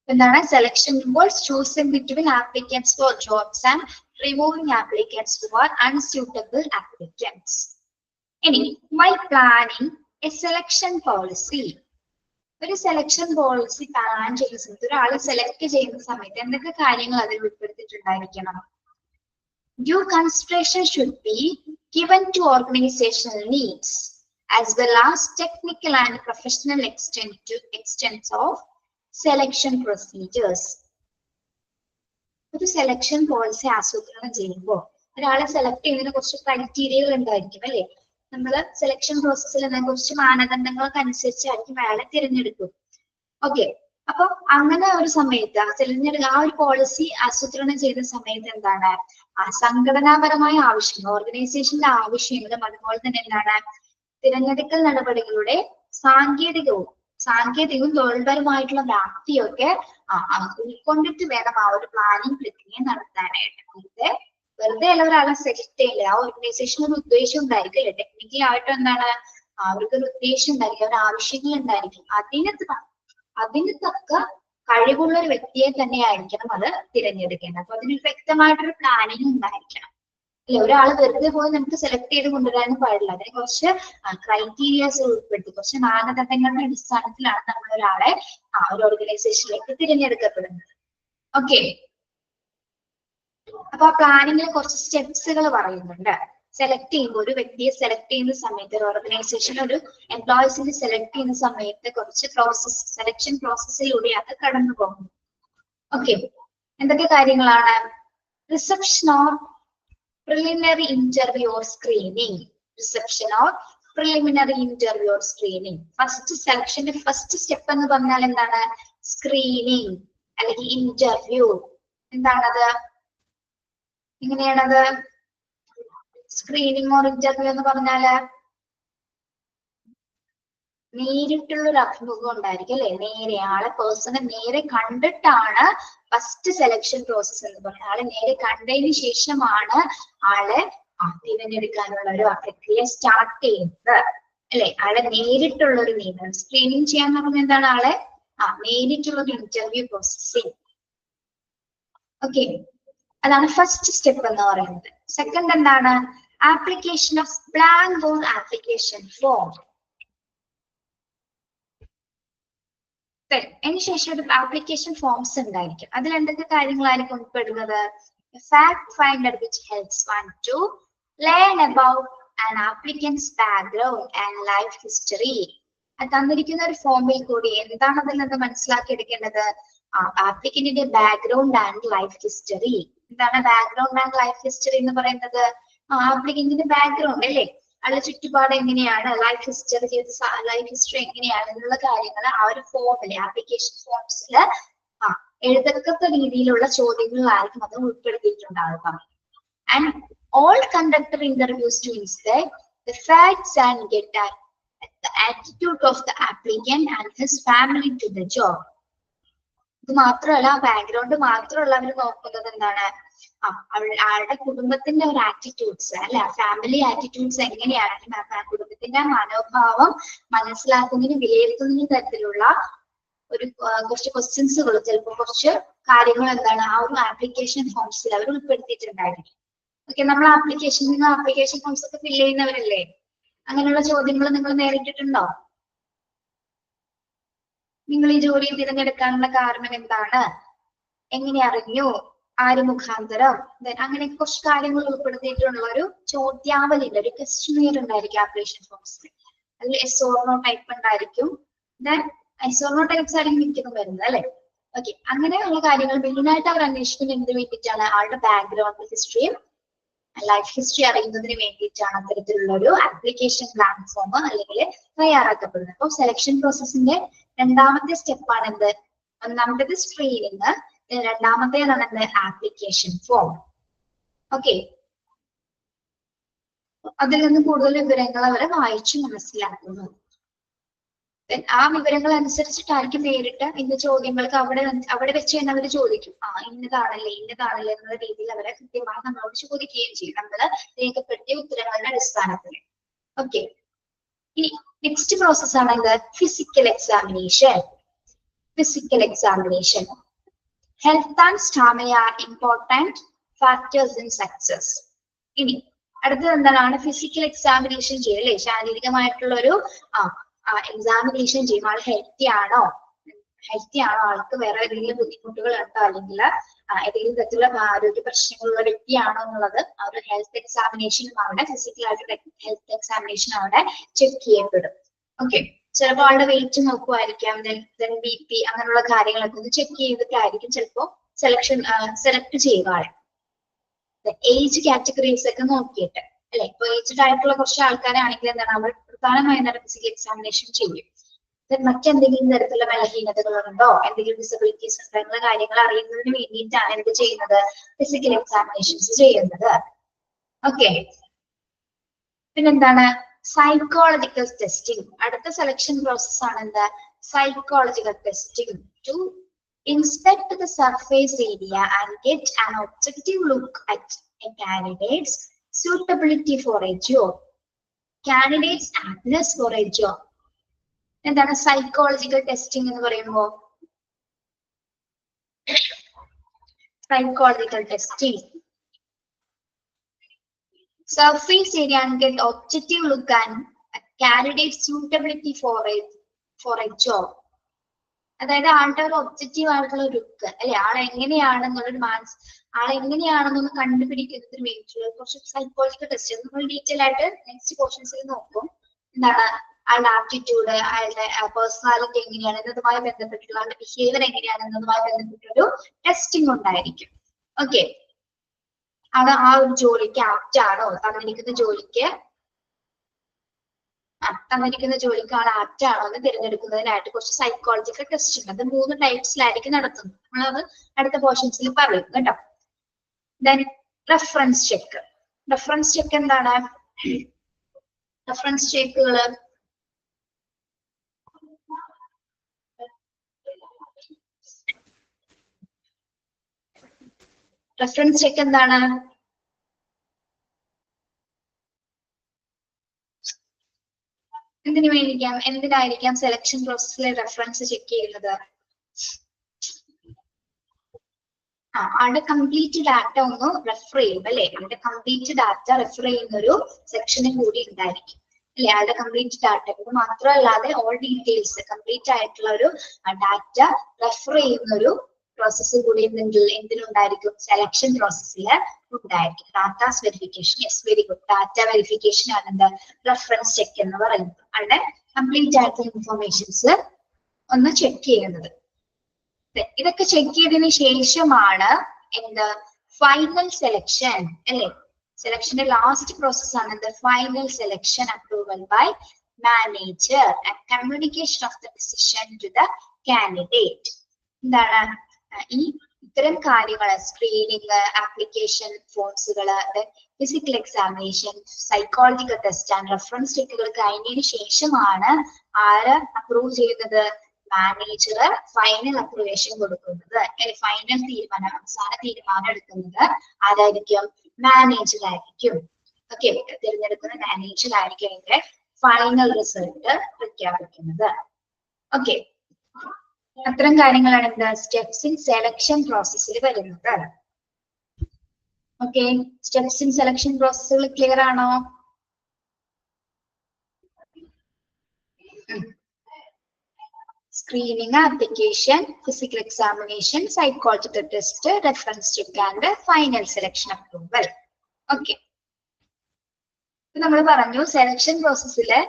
എന്താണ്? Selection involves choosing between applicants for jobs and removing applicants who are unsuitable applicants. ഇനി why planning a selection policy. ഒരു സെലക്ഷൻ പോളിസി പ്ലാൻ ചെയ്യുന്ന സമയത്ത്, ഒരാളെ സെലക്ട് ചെയ്യുന്ന സമയത്ത് എന്തൊക്കെ കാര്യങ്ങൾ അതിൽ ഉൾപ്പെടുത്തിയിട്ടുണ്ടായിരിക്കണം? Due consideration should be given to organizational needs as well as technical and professional extents of selection procedures. ഒരു സെലക്ഷൻ പോളിസി ആസൂത്രണം ചെയ്യുമ്പോൾ ഒരാളെ സെലക്ട് ചെയ്യുന്നതിന് കുറച്ച് ക്രൈറ്റീരിയകൾ ഉണ്ടായിരിക്കും, അല്ലെ. നമ്മൾ സെലക്ഷൻ പ്രോസസ്സിൽ കുറച്ച് മാനദണ്ഡങ്ങൾക്ക് അനുസരിച്ചായിരിക്കും അയാളെ തിരഞ്ഞെടുക്കും. ഓക്കെ, അപ്പൊ അങ്ങനെ ഒരു സമയത്ത് ആ ഒരു പോളിസി ആസൂത്രണം ചെയ്ത സമയത്ത് എന്താണ് സംഘടനാപരമായ ആവശ്യങ്ങൾ, ഓർഗനൈസേഷന്റെ ആവശ്യങ്ങളും അതുപോലെ തന്നെ എന്താണ് തിരഞ്ഞെടുക്കൽ നടപടികളുടെ സാങ്കേതികവും തൊഴിൽപരമായിട്ടുള്ള വ്യാപ്തിയൊക്കെ ഉൾക്കൊണ്ടിട്ട് വേണം ആ ഒരു പ്ലാനിങ് പ്രക്രിയ നടത്താനായിട്ട്. വെറുതെ അല്ല ഒരാളെ സെലക്ട് ചെയ്യില്ല, ആ ഓർഗനൈസേഷൻ ഒരു ഉദ്ദേശം ഉണ്ടായിരിക്കും, ടെക്നിക്കലി ആയിട്ട് എന്താണ് അവർക്കൊരു ഉദ്ദേശം ഉണ്ടായിരിക്കും, ഒരു ആവശ്യങ്ങൾ ഉണ്ടായിരിക്കും. അതിന് തക്ക കഴിവുള്ള ഒരു വ്യക്തിയെ തന്നെ ആയിരിക്കണം അത് തിരഞ്ഞെടുക്കേണ്ടത്. അപ്പൊ അതിന് വ്യക്തമായിട്ടൊരു പ്ലാനിങ് ഉണ്ടായിരിക്കണം, അല്ലെ. ഒരാൾ വെറുതെ പോയി നമുക്ക് സെലക്ട് ചെയ്ത് കൊണ്ടുവരാനും പാടില്ല. അതിന് കുറച്ച് ക്രൈറ്റീരിയാസ് ഉൾപ്പെടുത്തി കുറച്ച് മാനദണ്ഡങ്ങളുടെ അടിസ്ഥാനത്തിലാണ് നമ്മൾ ഒരാളെ ഒരു ഓർഗനൈസേഷനിലേക്ക് തിരഞ്ഞെടുക്കപ്പെടുന്നത്. ഓക്കെ, അപ്പൊ ആ പ്ലാനിങ്ങിൽ കുറച്ച് സ്റ്റെപ്സുകൾ പറയുന്നുണ്ട്. സെലക്ട് ചെയ്യുമ്പോൾ, ഒരു വ്യക്തിയെ സെലക്ട് ചെയ്യുന്ന സമയത്ത്, ഒരു ഓർഗനൈസേഷൻ ഒരു എംപ്ലോയീസിനെ സെലക്ട് ചെയ്യുന്ന സമയത്ത് കുറച്ച് സെലക്ഷൻ പ്രോസസ്സിലൂടെയാണ് കടന്നു പോകുന്നത്. ഓക്കെ, എന്തൊക്കെ കാര്യങ്ങളാണ്? Reception or preliminary interview or screening. Reception or preliminary interview or screening. First സെലക്ഷന്റെ ഫസ്റ്റ് സ്റ്റെപ്പ് എന്ന് പറഞ്ഞാൽ എന്താണ്? സ്ക്രീനിങ്, അല്ലെങ്കിൽ ഇന്റർവ്യൂ. എന്താണത്? എങ്ങനെയാണത്? സ്ക്രീനിങ് ഓർ ഇന്റർവ്യൂ എന്ന് പറഞ്ഞാല് നേരിട്ടുള്ള ഒരു അഭിമുഖം ഉണ്ടായിരിക്കും അല്ലെ? നേരെ ആളെ പേഴ്സണെ നേരെ കണ്ടിട്ടാണ് ഫസ്റ്റ് സെലക്ഷൻ പ്രോസസ് എന്ന് പറയുന്നത്. ആളെ നേരെ കണ്ടതിന് ശേഷമാണ് ആളെ തിരഞ്ഞെടുക്കാനുള്ള ഒരു പ്രക്രിയ സ്റ്റാർട്ട് ചെയ്യുന്നത് അല്ലെ? ആളെ നേരിട്ടുള്ള ഒരു നിയമനം. സ്ക്രീനിങ് ചെയ്യാന്ന് പറഞ്ഞാൽ എന്താണ്? ആളെ നേരിട്ടുള്ള ഒരു ഇന്റർവ്യൂ പ്രോസസ്സിംഗ്. ഓക്കെ, അതാണ് ഫസ്റ്റ് സ്റ്റെപ്പ് എന്ന് പറയുന്നത്. സെക്കൻഡ് എന്താണ്? Application of blank or application form. അതിനുശേഷം ഒരു ആപ്ലിക്കേഷൻ ഫോംസ് ഉണ്ടായിരിക്കും. അതിൽ എന്തൊക്കെ കാര്യങ്ങളായിരിക്കും ഉൾപ്പെടുന്നത്? Fact finder which helps one two learn about an applicants background and life history. തന്നിരിക്കുന്ന ഒരു ഫോമിൽ കൂടി എന്താണ് അതിൽ നിന്ന് മനസ്സിലാക്കി എടുക്കേണ്ടത്? ആപ്ലിക്കന്റിന്റെ ബാക്ക്ഗ്രൗണ്ട് ആൻഡ് ലൈഫ് ഹിസ്റ്ററി. എന്താണ് ബാക്ക്ഗ്രൗണ്ട് ആൻഡ് ലൈഫ് ഹിസ്റ്ററി എന്ന് പറയുന്നത്? ആപ്ലിക്കന്റിന്റെ ബാക്ക്ഗ്രൗണ്ട് അല്ലേ? ആളുടെ ചുറ്റുപാട് എങ്ങനെയാണ്, ലൈഫ് ഹിസ്റ്ററി എങ്ങനെയാണ് എന്നുള്ള കാര്യങ്ങൾ ആ ഒരു ഫോമില്, ആപ്ലിക്കേഷൻ ഫോംസിൽ എഴുതത്തക്ക രീതിയിലുള്ള ചോദ്യങ്ങളിലായിരിക്കും അത് ഉൾപ്പെടുത്തിയിട്ടുണ്ടാവുക. And all conductor interviews to inspect the facts and get at the attitude of the applicant and his family to the job. ഇത് മാത്രമല്ല, ബാക്ക്ഗ്രൗണ്ട് മാത്രമല്ല അവർ നോക്കുന്നത് എന്താണ്? ആളുടെ കുടുംബത്തിന്റെ ഒരു ആറ്റിറ്റ്യൂഡ്സ് അല്ലെ, ഫാമിലി ആറ്റിറ്റ്യൂഡ്സ് എങ്ങനെയാണ്, കുടുംബത്തിന്റെ മനോഭാവം മനസ്സിലാക്കുന്നതിന് വിലയിരുത്തുന്നതിന് തരത്തിലുള്ള ഒരു കുറച്ച് ക്വസ്റ്റ്യൻസുകൾ, ചിലപ്പോൾ കുറച്ച് കാര്യങ്ങൾ എന്താണ് ആ ഒരു ആപ്ലിക്കേഷൻ ഫോംസിൽ അവർ ഉൾപ്പെടുത്തിയിട്ടുണ്ടായിരിക്കും. ഓക്കെ, നമ്മൾ ആപ്ലിക്കേഷൻ ഫോംസ് ഒക്കെ ഫില്ല് ചെയ്യുന്നവരല്ലേ? അങ്ങനെയുള്ള ചോദ്യങ്ങൾ നിങ്ങൾ നേരിട്ടിട്ടുണ്ടോ? നിങ്ങൾ ഈ ജോലി തിരഞ്ഞെടുക്കാനുള്ള കാരണം എന്താണ്? എങ്ങനെ അറിഞ്ഞു? ആര് മുഖാന്തരം? അങ്ങനെ കുറച്ച് കാര്യങ്ങൾ ഉൾപ്പെടുത്തിയിട്ടുള്ള ഒരു ചോദ്യാവലിന്റെ ഒരു ക്വസ്റ്റ്യനെയർ ഉണ്ടായിരിക്കും ആപ്ലിക്കേഷൻ ഫോംസിൽ. അതിൽ എസ് ഓർ നോ ടൈപ്പ് ഉണ്ടായിരിക്കും. എസ് ഓർ നോ ടൈപ്സ് ആയിരിക്കും മിക്കതും വരുന്നത് അല്ലെ? ഓക്കെ, അങ്ങനെയുള്ള കാര്യങ്ങൾ മെയിനായിട്ട് അവർ അന്വേഷിക്കുന്നത് എന്തിനു വേണ്ടിയിട്ടാണ്? ആളുടെ ബാക്ക്ഗ്രൗണ്ട് ഹിസ്റ്ററിയും ലൈഫ് ഹിസ്റ്ററി അറിയുന്നതിന് വേണ്ടിയിട്ടാണ് അത്തരത്തിലുള്ള ഒരു ആപ്ലിക്കേഷൻ പ്ലാറ്റ്ഫോം അല്ലെങ്കിൽ തയ്യാറാക്കപ്പെടുന്നത്. അപ്പോൾ സെലക്ഷൻ പ്രോസസ്സിന്റെ രണ്ടാമത്തെ സ്റ്റെപ്പാണ് എന്ത്? ഒന്നാമത്തേത് സ്ക്രീനിങ്, രണ്ടാമത്തേതാണ് എന്ത്? Application form. ഓക്കെ, അതിൽ നിന്ന് കൂടുതൽ വിവരങ്ങൾ അവർ വായിച്ചു മനസ്സിലാക്കുന്നു. ആ വിവരങ്ങൾ അനുസരിച്ചിട്ടായിരിക്കും നേരിട്ട് ഇന്ന ചോദ്യങ്ങൾക്ക് അവിടെ വെച്ച് തന്നെ അവർ ചോദിക്കും. ഇന്നതാണല്ലേ എന്നുള്ള രീതിയിൽ അവരെ കൃത്യമായി നമ്മളോട് ചോദിക്കുകയും ചെയ്യും, നമ്മൾ രേഖപ്പെടുത്തിയ ഉത്തരങ്ങളുടെ അടിസ്ഥാനത്തിൽ. ഓക്കെ, ഇനി നെക്സ്റ്റ് പ്രോസസ് ആണ് എന്ത്? Physical examination. Health and stamina R important factors in success. ഇനി അടുത്തത് എന്താണ്? ഫിസിക്കൽ എക്സാമിനേഷൻ ചെയ്യും അല്ലെ? ശാരീരികമായിട്ടുള്ള ഒരു എക്സാമിനേഷൻ ചെയ്യും. ആൾ ഹെൽത്തി ആണോ, ആൾക്ക് വേറെ ഏതെങ്കിലും ബുദ്ധിമുട്ടുകൾ ഉണ്ടോ, അല്ലെങ്കിൽ ഏതെങ്കിലും തരത്തിലുള്ള ആരോഗ്യ പ്രശ്നങ്ങളുള്ള വ്യക്തിയാണോ എന്നുള്ളത് ആ ഒരു ഹെൽത്ത് എക്സാമിനേഷനും അവിടെ ഫിസിക്കലായിട്ട് ഹെൽത്ത് എക്സാമിനേഷൻ അവിടെ ചെക്ക് ചെയ്യപ്പെടും. ഓക്കെ, ചിലപ്പോൾ ആളുടെ വെയിറ്റ് നോക്കുമായിരിക്കാം, BP അങ്ങനെയുള്ള കാര്യങ്ങളൊക്കെ ഒന്ന് ചെക്ക് ചെയ്തിട്ടായിരിക്കും ചിലപ്പോൾ സെലക്ട് ചെയ്യുക ആളെ. ഏജ് കാറ്റഗറീസ് ഒക്കെ നോക്കിയിട്ട് അല്ലെ? ഇപ്പൊ ഏജ്ഡ് ആയിട്ടുള്ള കുറച്ച് ആൾക്കാരാണെങ്കിൽ എന്താണ് അവർ പ്രധാനമായും ഫിസിക്കൽ എക്സാമിനേഷൻ ചെയ്യും. മറ്റെന്തെങ്കിലും തരത്തിലുള്ള ബലഹീനതകളുണ്ടോ, എന്തെങ്കിലും ഡിസബിലിറ്റീസ് ഉണ്ടോ എന്നുള്ള കാര്യങ്ങൾ അറിയുന്നതിന് വേണ്ടിയിട്ടാണ് എന്ത് ചെയ്യുന്നത്? ഫിസിക്കൽ എക്സാമിനേഷൻസ് ചെയ്യുന്നത്. ഓക്കെ, പിന്നെന്താണ്? Psychological testing. അടുത്ത സെലക്ഷൻ പ്രോസസ് ആണ് എന്താ? Psychological testing. To inspect the surface area and get an objective look at a candidate's suitability for a job. Candidates aptness for a job. എന്താണ് psychological testing എന്ന് പറയുമ്പോൾ? Psychological testing, surface area and get objective look at candidate's suitability for a job. അതായത് ആളുടെ ഒരു objective ആയിട്ടുള്ള look അല്ലെ, ആളെങ്ങനെയാണെന്നുള്ളൊരു ആളെങ്ങനെയാണെന്നൊന്ന് കണ്ടുപിടിക്കുന്നതിന് വേണ്ടിയിട്ടുള്ള കുറച്ച് സൈക്കോളജിക്കൽ ടെസ്റ്റ് നമ്മൾ ഡീറ്റെയിൽ ആയിട്ട് നെക്സ്റ്റ് പോർഷൻസിൽ നോക്കും. എന്താണ് ആളുടെ ആപ്റ്റിറ്റ്യൂഡ്, അയാളുടെ പേഴ്സണാലിറ്റി എങ്ങനെയാണ് എന്നതുമായി ബന്ധപ്പെട്ടുള്ള ആളുടെ ബിഹേവിയർ എങ്ങനെയാണ് എന്നതുമായി ബന്ധപ്പെട്ടൊരു ടെസ്റ്റിംഗ് ഉണ്ടായിരിക്കും. ഓക്കെ, ആള് ആ ഒരു ജോലിക്ക് ആപ്റ്റ് ആണോ, തന്നിരിക്കുന്ന ജോലിക്ക് തന്നിരിക്കുന്ന ജോലിക്ക് ആൾ ആപ്റ്റ് ആണോ എന്ന് തിരഞ്ഞെടുക്കുന്നതിനായിട്ട് കുറച്ച് സൈക്കോളജിക്കൽ ടെസ്റ്റ് ഉണ്ട്. അത് 3 ടൈപ്സിലായിരിക്കും നടത്തുന്നത്. നമ്മളത് അടുത്ത പോർഷൻസിൽ പറയും കേട്ടോ. Then reference check. Reference check എന്താണ്? റെഫറൻസ് ചെക്കുകള് റെഫറൻസ് ചെക്ക് എന്താണ്? എന്തിനായിരിക്കാം സെലക്ഷൻ പ്രോസസ്സിലെ റെഫറൻസ് ചെക്ക് ചെയ്യുന്നത്? ആളുടെ കംപ്ലീറ്റ് ഡാറ്റ ഒന്ന് റെഫർ ചെയ്യും അല്ലെ? ആളുടെ കംപ്ലീറ്റ് ഡാറ്റ റെഫർ ചെയ്യുന്ന ഒരു സെക്ഷനും കൂടി ഉണ്ടായിരിക്കും അല്ലെ? ആളുടെ കംപ്ലീറ്റ് ഡാറ്റ ഇത് മാത്രമല്ലാതെ ഓൾ ഡീറ്റെയിൽസ് കംപ്ലീറ്റ് ആയിട്ടുള്ള ഒരു ഡാറ്റ റെഫർ ചെയ്യുന്ന ഒരു പ്രോസസ്സ് കൂടി എന്തിനുണ്ടായിരിക്കും? സെലക്ഷൻ പ്രോസസ്സിൽ ഉണ്ടായിരിക്കും. Datas verification. Yes, very good. Data verification ആണ് എന്താ റെഫറൻസ് ചെക്ക് എന്ന് പറയുന്നത്. അവിടെ കംപ്ലീറ്റ് ആയിട്ടുള്ള ഇൻഫോർമേഷൻസ് ഒന്ന് ചെക്ക് ചെയ്യുന്നത്. ഇതൊക്കെ ചെക്ക് ചെയ്തതിന് ശേഷമാണ് എന്ത്? ഫൈനൽ സെലക്ഷൻ അല്ലെ? സെലക്ഷന്റെ ലാസ്റ്റ് പ്രോസസ് ആണ് എന്ത്? Final selection approval by manager and communication of the decision to the candidate. എന്താണ് ഈ ഇത്തരം കാര്യങ്ങൾ? സ്ക്രീനിങ്, ആപ്ലിക്കേഷൻ ഫോംസുകള്, physical examination, psychological test and reference ചെക്കുകൾ കഴിഞ്ഞതിന് ശേഷമാണ് ആര് അപ്രൂവ് ചെയ്യുന്നത്? മാനേജർ ഫൈനൽ അപ്രൂവേഷൻ കൊടുക്കുന്നത്. ഫൈനൽ തീരുമാനം, അവസാന തീരുമാനം എടുക്കുന്നത് ആരായിരിക്കും? മാനേജർ ആയിരിക്കും. ഓക്കെ, തിരഞ്ഞെടുക്കുന്ന മാനേജർ ആയിരിക്കും ഇതിന്റെ ഫൈനൽ റിസൾട്ട് പ്രഖ്യാപിക്കുന്നത്. ഓക്കെ, അത്തരം കാര്യങ്ങളാണ് എന്താ സ്റ്റെപ്സ് ഇൻ സെലക്ഷൻ പ്രോസസ്സിൽ വരുന്നത്. ഓക്കെ, സ്റ്റെപ്സ് ഇൻ സെലക്ഷൻ പ്രോസസ്സുകൾ ക്ലിയർ ആണോ? Screening, application, physical examination, psychological test, reference check and final selection approval. Okay. നമ്മൾ പറഞ്ഞു സെലക്ഷൻ പ്രോസസ്സില്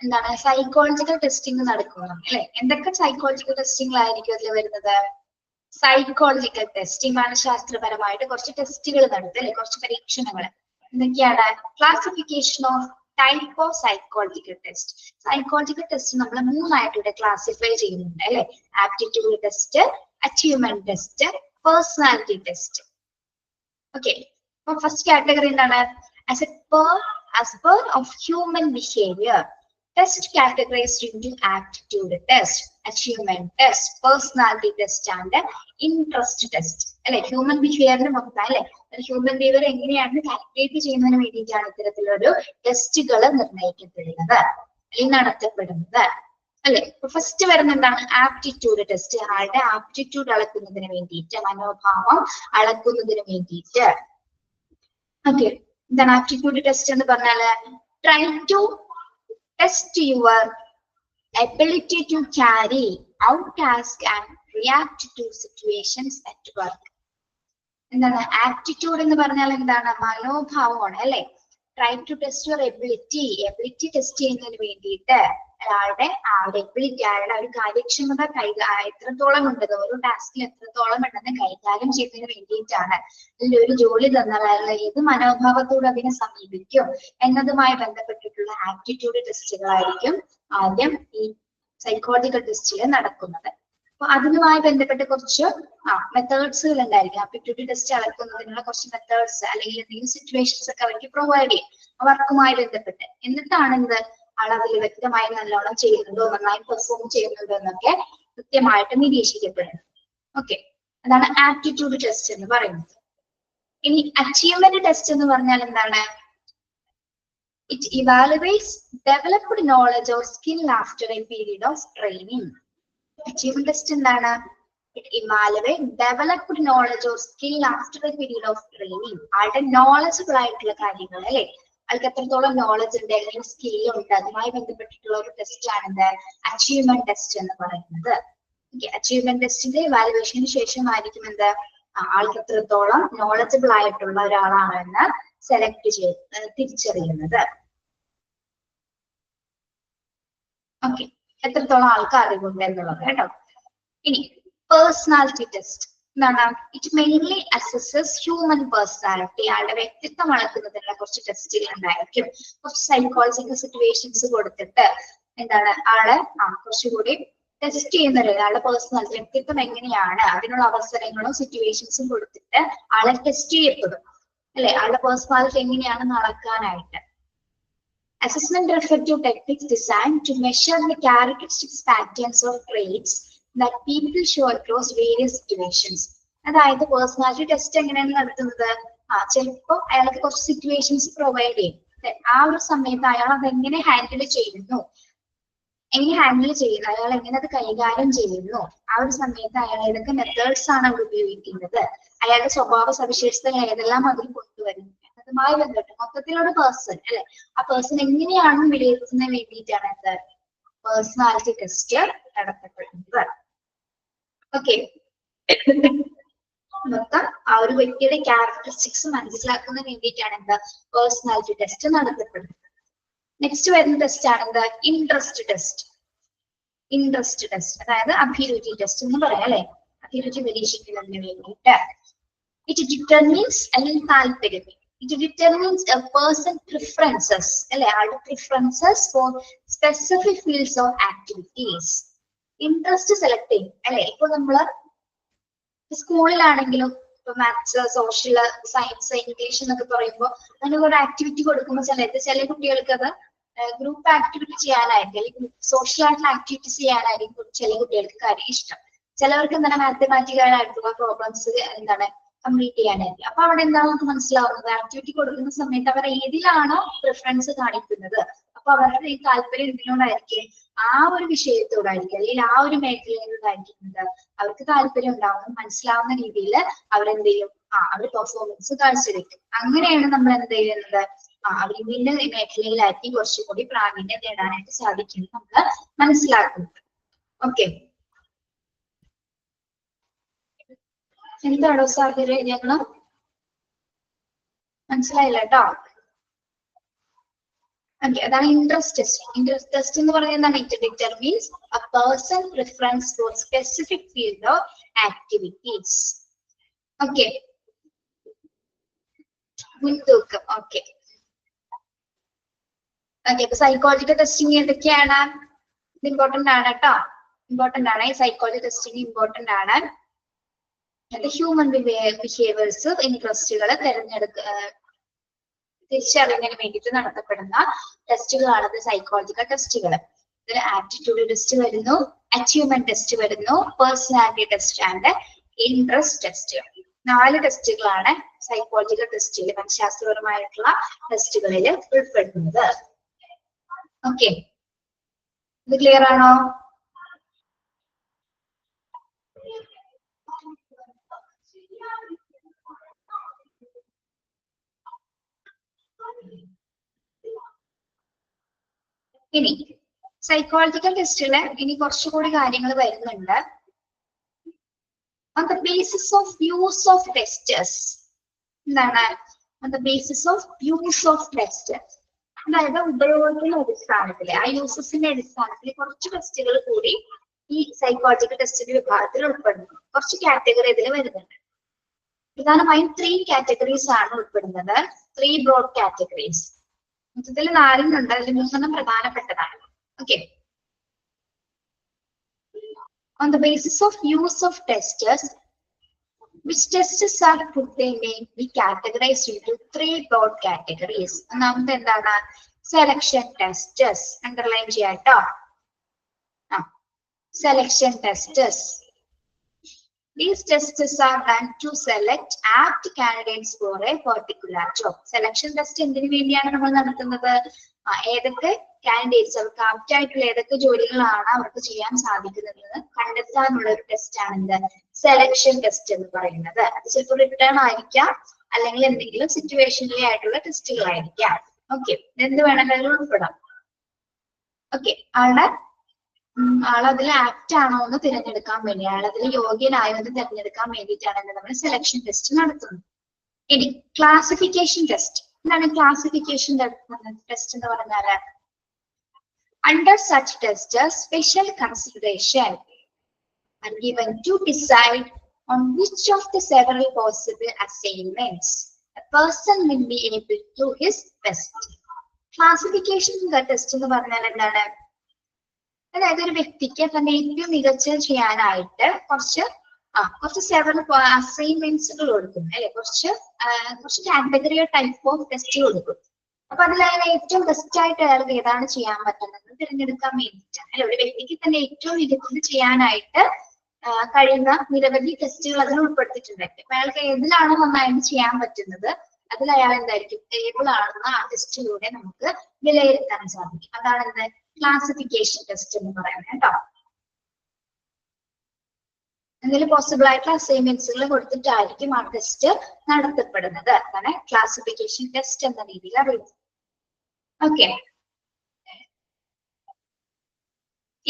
എന്താണ് സൈക്കോളജിക്കൽ ടെസ്റ്റിംഗ് നടക്കുന്നു അല്ലെ? എന്തൊക്കെ സൈക്കോളജിക്കൽ ടെസ്റ്റിംഗ് ആയിരിക്കും അതിൽ വരുന്നത്? സൈക്കോളജിക്കൽ ടെസ്റ്റ് മനഃശാസ്ത്രപരമായിട്ട് കുറച്ച് ടെസ്റ്റുകൾ നടത്തും അല്ലെ? കുറച്ച് പരീക്ഷണങ്ങൾ. എന്തൊക്കെയാണ്? Classification of type of psychological test. Psychological test നമ്മൾ 3 ആയിട്ട് ഇവിടെ ക്ലാസിഫൈ ചെയ്യുന്നുണ്ട് അല്ലെ? Aptitude test, achievement test, personality test. Okay, അപ്പൊ ഫസ്റ്റ് കാറ്റഗറി എന്താണ്? as per of human behavior. Test categorized into aptitude test, achievement test, personality test and interest test. അല്ലെ? Human ബിഹേവിയറിന് മൊത്തം അല്ലെ? ഹ്യൂമൻ ബിഹേവിയർ എങ്ങനെയാണ് കാൽക്കുലേറ്റ് ചെയ്യുന്നതിന് വേണ്ടിയിട്ടാണ് ഇത്തരത്തിലൊരു ടെസ്റ്റുകൾ നിർണ്ണയിക്കപ്പെടുന്നത് അല്ലെങ്കിൽ നടത്തപ്പെടുന്നത് അല്ലെ? ഫസ്റ്റ് വരുന്ന എന്താണ്? Aptitude test. ആളുടെ ആപ്റ്റിറ്റ്യൂഡ് അളക്കുന്നതിന് വേണ്ടിയിട്ട്, മനോഭാവം അളക്കുന്നതിന് വേണ്ടിയിട്ട്. ഓക്കെ, എന്താണ് ആപ്റ്റിറ്റ്യൂഡ് ടെസ്റ്റ് എന്ന് പറഞ്ഞാല്? Try to test your ability to carry out tasks and react to situations at work. എന്താണ് ആപ്റ്റിറ്റ്യൂഡ് എന്ന് പറഞ്ഞാൽ? എന്താണ്? മനോഭാവമാണ് അല്ലെ? Try to test your ability test ചെയ്യുന്നതിന് വേണ്ടിയിട്ട് ഒരാളുടെ എബിലിറ്റി, അയാളുടെ ഒരു കാര്യക്ഷമത എത്രത്തോളം ഉണ്ടത്, ഓരോ ടാസ്കിൽ എത്രത്തോളം ഉണ്ടെന്ന് കൈകാര്യം ചെയ്യുന്നതിന് വേണ്ടിയിട്ടാണ്. അല്ലെങ്കിൽ ഒരു ജോലി തന്നാൽ അയാൾ ഏത് മനോഭാവത്തോട് അതിനെ സമീപിക്കും എന്നതുമായി ബന്ധപ്പെട്ടിട്ടുള്ള ആപ്റ്റിറ്റ്യൂഡ് ടെസ്റ്റുകളായിരിക്കും ആദ്യം ഈ സൈക്കോളജിക്കൽ ടെസ്റ്റിൽ നടക്കുന്നത്. അപ്പൊ അതിനുമായി ബന്ധപ്പെട്ട് കുറച്ച് മെത്തേഡ്സുകൾ ഉണ്ടായിരിക്കും. ആപ്റ്റിറ്റ്യൂഡ് ടെസ്റ്റ് അളക്കുന്നതിനുള്ള കുറച്ച് മെത്തേഡ്സ് അല്ലെങ്കിൽ എന്തെങ്കിലും സിറ്റുവേഷൻസ് ഒക്കെ അവർക്ക് പ്രൊവൈഡ് ചെയ്യും വർക്കുമായി ബന്ധപ്പെട്ട്. എന്നിട്ടാണ് എന്ത് അളവിൽ വ്യക്തമായി നല്ലോണം ചെയ്യുന്നുണ്ടോ, നന്നായി പെർഫോം ചെയ്യുന്നുണ്ടോ എന്നൊക്കെ കൃത്യമായിട്ട് നിരീക്ഷിക്കപ്പെടുന്നത്. ഓക്കെ, അതാണ് ആപ്റ്റിറ്റ്യൂഡ് ടെസ്റ്റ് എന്ന് പറയുന്നത്. ഇനി അച്ചീവ്മെന്റ് ടെസ്റ്റ് എന്ന് പറഞ്ഞാൽ എന്താണ്? It evaluates developed knowledge or skill after a period of training. Achievement test എന്താണ്? It evaluate developed knowledge or skill after a period of training. ആളുടെ നോളജബിൾ ആയിട്ടുള്ള കാര്യങ്ങൾ അല്ലെ? ആൾക്ക് എത്രത്തോളം നോളജ് ഉണ്ട് അല്ലെങ്കിൽ സ്കിൽ ഉണ്ട്, അതുമായി ബന്ധപ്പെട്ടിട്ടുള്ള ഒരു ടെസ്റ്റ് ആണ് അച്ചീവ്മെന്റ് ടെസ്റ്റ് എന്ന് പറയുന്നത്. അച്ചീവ്മെന്റ് ടെസ്റ്റിന്റെ ഇവാലുവേഷന് ശേഷമായിരിക്കും എന്ത് ആൾക്ക് എത്രത്തോളം നോളജബിൾ ആയിട്ടുള്ള ഒരാളാണെന്ന് സെലക്ട് ചെയ്ത് തിരിച്ചറിയുന്നത്. ഓക്കെ, എത്രത്തോളം ആൾക്ക് അറിവുണ്ട് എന്നുള്ളത് കേട്ടോ. ഇനി പേഴ്സണാലിറ്റി ടെസ്റ്റ്. എന്താണ്, it mainly assesses human personality. ആളുടെ വ്യക്തിത്വം അളക്കുന്നതിനുള്ള കുറച്ച് ടെസ്റ്റുകൾ ഉണ്ടായിരിക്കും. കുറച്ച് സൈക്കോളജിക്കൽ സിറ്റുവേഷൻസ് കൊടുത്തിട്ട് എന്താണ് ആളെ കുറച്ചുകൂടി ടെസ്റ്റ് ചെയ്യുന്നത്, ആളുടെ പേഴ്സണാലിറ്റി വ്യക്തിത്വം എങ്ങനെയാണ്, അതിനുള്ള അവസരങ്ങളും സിറ്റുവേഷൻസും കൊടുത്തിട്ട് ആളെ ടെസ്റ്റ് ചെയ്യപ്പെടും അല്ലെ, ആളുടെ പേഴ്സണാലിറ്റി എങ്ങനെയാണെന്ന് അളക്കാനായിട്ട്. Assessment refer to techniques designed to measure the characteristics, patterns or traits that people show across various situations. അതായത് പേഴ്സണാലിറ്റി ടെസ്റ്റ് എങ്ങനെയാണ് നടത്തുന്നത്, ചിലപ്പോ അയാൾക്ക് കുറച്ച് സിറ്റുവേഷൻസ് പ്രൊവൈഡ് ചെയ്യും. ആ ഒരു സമയത്ത് അയാൾ അതെങ്ങനെ ഹാൻഡിൽ ചെയ്യുന്നു, അയാൾ എങ്ങനെ അത് കൈകാര്യം ചെയ്യുന്നു, ആ ഒരു സമയത്ത് അയാൾ ഏതൊക്കെ മെത്തേഡ്സ് ആണ് അവിടെ ഉപയോഗിക്കുന്നത്, അയാളുടെ സ്വഭാവ സവിശേഷതകൾ ഏതെല്ലാം അതിൽ കൊണ്ടുവരുന്നു അതുമായി ബന്ധപ്പെട്ട് മൊത്തത്തിലൊരു പേഴ്സൺ അല്ലെ, ആ പേഴ്സൺ എങ്ങനെയാണ് വിലയിരുത്തുന്നതിന് വേണ്ടിയിട്ടാണ് എന്ത് പേഴ്സണാലിറ്റി ടെസ്റ്റ് നടത്തപ്പെടുന്നത്. ഓക്കെ, മൊത്തം ആ ഒരു വ്യക്തിയുടെ ക്യാരക്ടറിസ്റ്റിക്സ് മനസ്സിലാക്കുന്നതിന് വേണ്ടിയിട്ടാണ് എന്താ പേഴ്സണാലിറ്റി ടെസ്റ്റ് നടത്തപ്പെടുന്നത്. നെക്സ്റ്റ് വരുന്ന ടെസ്റ്റ് ആണ് എന്താ ഇൻട്രസ്റ്റ് ടെസ്റ്റ്. ഇൻട്രസ്റ്റ് ടെസ്റ്റ് അതായത് അഭിരുചി ടെസ്റ്റ് എന്ന് പറയാം അല്ലെ, അഭിരുചി പരീക്ഷിക്കുന്നതിന് വേണ്ടിയിട്ട്. ഇറ്റ് ഡിറ്റർമിൻസ് അല്ലെങ്കിൽ താല്പര്യം, it determines a person preferences അല്ലെ, ആളുടെ preferences for specific fields of activities. Interest select ചെയ്യും അല്ലെ. ഇപ്പൊ നമ്മള് സ്കൂളിലാണെങ്കിലും ഇപ്പൊ മാത്സ്, സോഷ്യൽ സയൻസ്, ഇംഗ്ലീഷ് എന്നൊക്കെ പറയുമ്പോൾ അതിന് ഒരു ആക്ടിവിറ്റി കൊടുക്കുമ്പോൾ ചില കുട്ടികൾക്ക് അത് ഗ്രൂപ്പ് ആക്ടിവിറ്റി ചെയ്യാനായിരിക്കും, അല്ലെങ്കിൽ സോഷ്യൽ ആയിട്ടുള്ള ആക്ടിവിറ്റീസ് ചെയ്യാനായിരിക്കും ചില കുട്ടികൾക്ക് കാര്യം ഇഷ്ടം. ചിലവർക്ക് എന്താണ് മാത്തമാറ്റിക്കൽ ആയിട്ടുള്ള പ്രോബ്ലംസ് എന്താണ് കംപ്ലീറ്റ് ചെയ്യാനായിരിക്കും. അപ്പൊ അവിടെ എന്താണ് നമുക്ക് മനസ്സിലാവുന്നത്, ആക്ടിവിറ്റി കൊടുക്കുന്ന സമയത്ത് അവർ ഏതിലാണോ പ്രിഫറൻസ് കാണിക്കുന്നത്, അപ്പൊ അവരുടെ ഈ താല്പര്യം എന്തിനോടായിരിക്കും, ആ ഒരു വിഷയത്തോടായിരിക്കും അല്ലെങ്കിൽ ആ ഒരു മേഖലയോടായിരിക്കുന്നത് അവർക്ക് താല്പര്യം ഉണ്ടാവുന്ന മനസ്സിലാവുന്ന രീതിയിൽ അവരെന്ത് ചെയ്യും, അവർ പെർഫോമൻസ് കാഴ്ചവെക്കും. അങ്ങനെയാണ് നമ്മൾ എന്ത് ചെയ്യുന്നത്, അവർ ഇതിന്റെ മേഖലയിലായിരിക്കും കുറച്ചുകൂടി പ്രാവീണ്യം നേടാനായിട്ട് സാധിക്കും നമ്മൾ മനസ്സിലാക്കുന്നത്. ഓക്കെ, എന്താണോ സാഹചര്യം ഞങ്ങള് മനസ്സിലായില്ല കേട്ടോ. ഓക്കെ, അതാണ് ഇൻട്രസ്റ്റ് ടെസ്റ്റ്. ഇൻട്രസ്റ്റ് ടെസ്റ്റ് എന്ന് പറയുന്നത് എന്താണ്, it determines a person preference for specific field of activities. Okay, മുൻതൂക്കം. ഓക്കെ ഓക്കെ, അപ്പൊ സൈക്കോളജിക്കൽ ടെസ്റ്റിംഗ് എന്തൊക്കെയാണ്, ഇത് ഇമ്പോർട്ടന്റ് ആണ് കേട്ടോ, ഇമ്പോർട്ടന്റ് ആണ്. ഈ സൈക്കോളജി ടെസ്റ്റിംഗ് ഇമ്പോർട്ടന്റ് ആണ്. ഹ്യൂമൻ ബിഹേവിയേഴ്സ് ഇൻട്രസ്റ്റുകൾ തിരിച്ചറിയുന്നതിന് വേണ്ടിയിട്ട് നടത്തപ്പെടുന്ന ടെസ്റ്റുകളാണ് സൈക്കോളജിക്കൽ ടെസ്റ്റുകൾ. ഇതിൽ ആപ്റ്റിറ്റ്യൂഡ് ടെസ്റ്റ് വരുന്നു, അച്ചീവ്മെന്റ് ടെസ്റ്റ് വരുന്നു, personality test and interest test. 4 ടെസ്റ്റുകളാണ് സൈക്കോളജിക്കൽ ടെസ്റ്റുകൾ, മനഃശാസ്ത്രപരമായിട്ടുള്ള ടെസ്റ്റുകളിൽ ഉൾപ്പെടുന്നത്. ഓക്കെ, ഇത് ക്ലിയർ ആണോ? ഇനി സൈക്കോളജിക്കൽ ടെസ്റ്റില് ഇനി കുറച്ചുകൂടി കാര്യങ്ങൾ വരുന്നുണ്ട്. On the basis of use of testers, എന്താണ് on the basis of use of testers, അതായത് ഉപയോഗത്തിന്റെ അടിസ്ഥാനത്തിൽ, ആ യൂസസിന്റെ അടിസ്ഥാനത്തിൽ കുറച്ച് ടെസ്റ്റുകൾ കൂടി ഈ സൈക്കോളജിക്കൽ ടെസ്റ്റിന്റെ വിഭാഗത്തിൽ ഉൾപ്പെടുന്നു. കുറച്ച് കാറ്റഗറി ഇതിൽ വരുന്നുണ്ട്. പ്രധാനമായും 3 കാറ്റഗറീസ് ആണ് ഉൾപ്പെടുന്നത്, 3 ബ്രോഡ് കാറ്റഗറീസ്. മൊത്തത്തിൽ 4 ഉണ്ട്, അതിൽ 3 പ്രധാനപ്പെട്ടതാണ്. Okay, on the basis of use of testers, which tests are put, they may be categorized into 3 broad categories. ഒന്നാമത്തെ എന്താണ്, സെലക്ഷൻ ടെസ്റ്റസ്. അണ്ടർലൈൻ ചെയ്യാട്ടോ, selection tests. These tests are done to select apt candidates for a particular job. Selection test എന്തിനു വേണ്ടിയാണ് നമ്മൾ നടത്തുന്നത്, ഏതൊക്കെ candidates അവർക്ക് apt ആയിട്ടുള്ള ഏതൊക്കെ ജോലികളാണ് അവർക്ക് ചെയ്യാൻ സാധിക്കുന്നത് കണ്ടെത്താനുള്ള ഒരു ടെസ്റ്റ് ആണ് എന്ത്, സെലക്ഷൻ ടെസ്റ്റ് എന്ന് പറയുന്നത്. അത് ചിലപ്പോൾ റിട്ടേൺ ആയിരിക്കാം, അല്ലെങ്കിൽ എന്തെങ്കിലും സിറ്റുവേഷനിലെ ആയിട്ടുള്ള ടെസ്റ്റുകളായിരിക്കാം. ഓക്കെ, എന്ത് വേണമെങ്കിലും ഉൾപ്പെടാം. ഓക്കെ, ആളതിൽ ആപ്റ്റ് ആണോ എന്ന് തിരഞ്ഞെടുക്കാൻ വേണ്ടി, ആളതിൽ യോഗ്യനായോ എന്ന് തിരഞ്ഞെടുക്കാൻ വേണ്ടിയിട്ടാണ് നമ്മൾ സെലക്ഷൻ ടെസ്റ്റ് നടത്തുന്നത്. ഇനി ക്ലാസിഫിക്കേഷൻ ടെസ്റ്റ്. എന്താണ് ക്ലാസിഫിക്കേഷൻ ടെസ്റ്റ് എന്ന് പറഞ്ഞാൽ, under such tests special consideration are given to decide on which of the several possible assignments a person will be able to do his best. Classification test എന്ന് പറഞ്ഞാൽ എന്താണ്? അതായത് ഒരു വ്യക്തിക്ക് തന്റെ ഏറ്റവും മികച്ചത് ചെയ്യാനായിട്ട് കുറച്ച് സെവറൽ അസൈൻമെന്റ്സുകൾ കൊടുക്കും അല്ലെ, കുറച്ച് കാറ്റഗറി ടൈപ്പ് ഓഫ് ടെസ്റ്റ് കൊടുക്കും. അപ്പൊ അതിൽ അയാൾ ഏറ്റവും ബെസ്റ്റ് ആയിട്ട് അയാൾക്ക് ഏതാണ് ചെയ്യാൻ പറ്റുന്നത് തിരഞ്ഞെടുക്കാൻ വേണ്ടിയിട്ടാണ് അല്ലെ. ഒരു വ്യക്തിക്ക് തന്നെ ഏറ്റവും മികച്ചത് ചെയ്യാനായിട്ട് കഴിയുന്ന നിരവധി ടെസ്റ്റുകൾ അതിൽ ഉൾപ്പെടുത്തിയിട്ടുണ്ടായിരിക്കും. അപ്പൊ അയാൾക്ക് ഏതിലാണ് നന്നായിട്ട് ചെയ്യാൻ പറ്റുന്നത് അതിൽ അയാൾ എന്തായിരിക്കും ഏബിൾ ആണെന്ന് ആ ടെസ്റ്റിലൂടെ നമുക്ക് വിലയിരുത്താൻ സാധിക്കും. അതാണ് എന്ത് ക്ലാസിഫിക്കേഷൻ ടെസ്റ്റ് എന്ന് പറയുന്നത് കേട്ടോ. എന്തെങ്കിലും പോസിബിൾ ആയിട്ടുള്ള അസൈൻമെന്റ്സുകൾ കൊടുത്തിട്ടായിരിക്കും ആ ടെസ്റ്റ് നടത്തപ്പെടുന്നത്. അതാണ് ക്ലാസിഫിക്കേഷൻ ടെസ്റ്റ് എന്ന രീതിയിൽ അറിയുന്നത്. ഓക്കെ,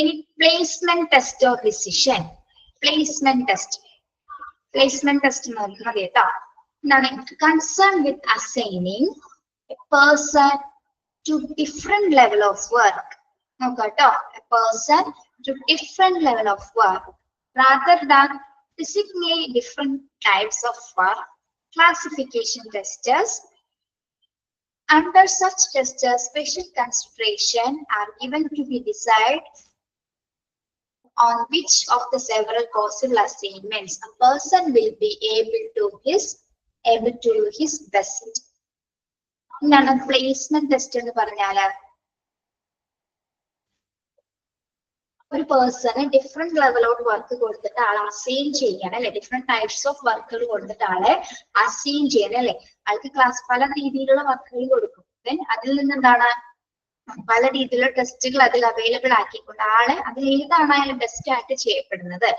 ഇനി placement test or decision. Placement test നോക്കുന്നത് കേട്ടോ. എന്താണ്? Concern with assigning a person to different level of work. നോക്കാട്ടോ, a person to different level of work rather than designate different types of work. Classification testers. Under such testers, special consideration are given to be decided on which of the several possible assignments a person will be able to do his best. എന്താണ് placement test എന്ന് പറഞ്ഞാൽ? ഒരു person different ലെവലോട്ട് work കൊടുത്തിട്ട് ആളെ assign ചെയ്യണം അല്ലെ, different types of വർക്കുകൾ കൊടുത്തിട്ട് ആളെ അസൈൻ ചെയ്യണം അല്ലെ. ആൾക്ക് പല രീതിയിലുള്ള വർക്കുകൾ കൊടുക്കും. ദെൻ അതിൽ നിന്ന് എന്താണ് പല രീതിയിലുള്ള ടെസ്റ്റുകൾ അതിൽ അവൈലബിൾ ആക്കിക്കൊണ്ട് അതിൽ ഏതാണ് അയാൾ ബെസ്റ്റ് ആയിട്ട് ചെയ്യപ്പെടുന്നത്,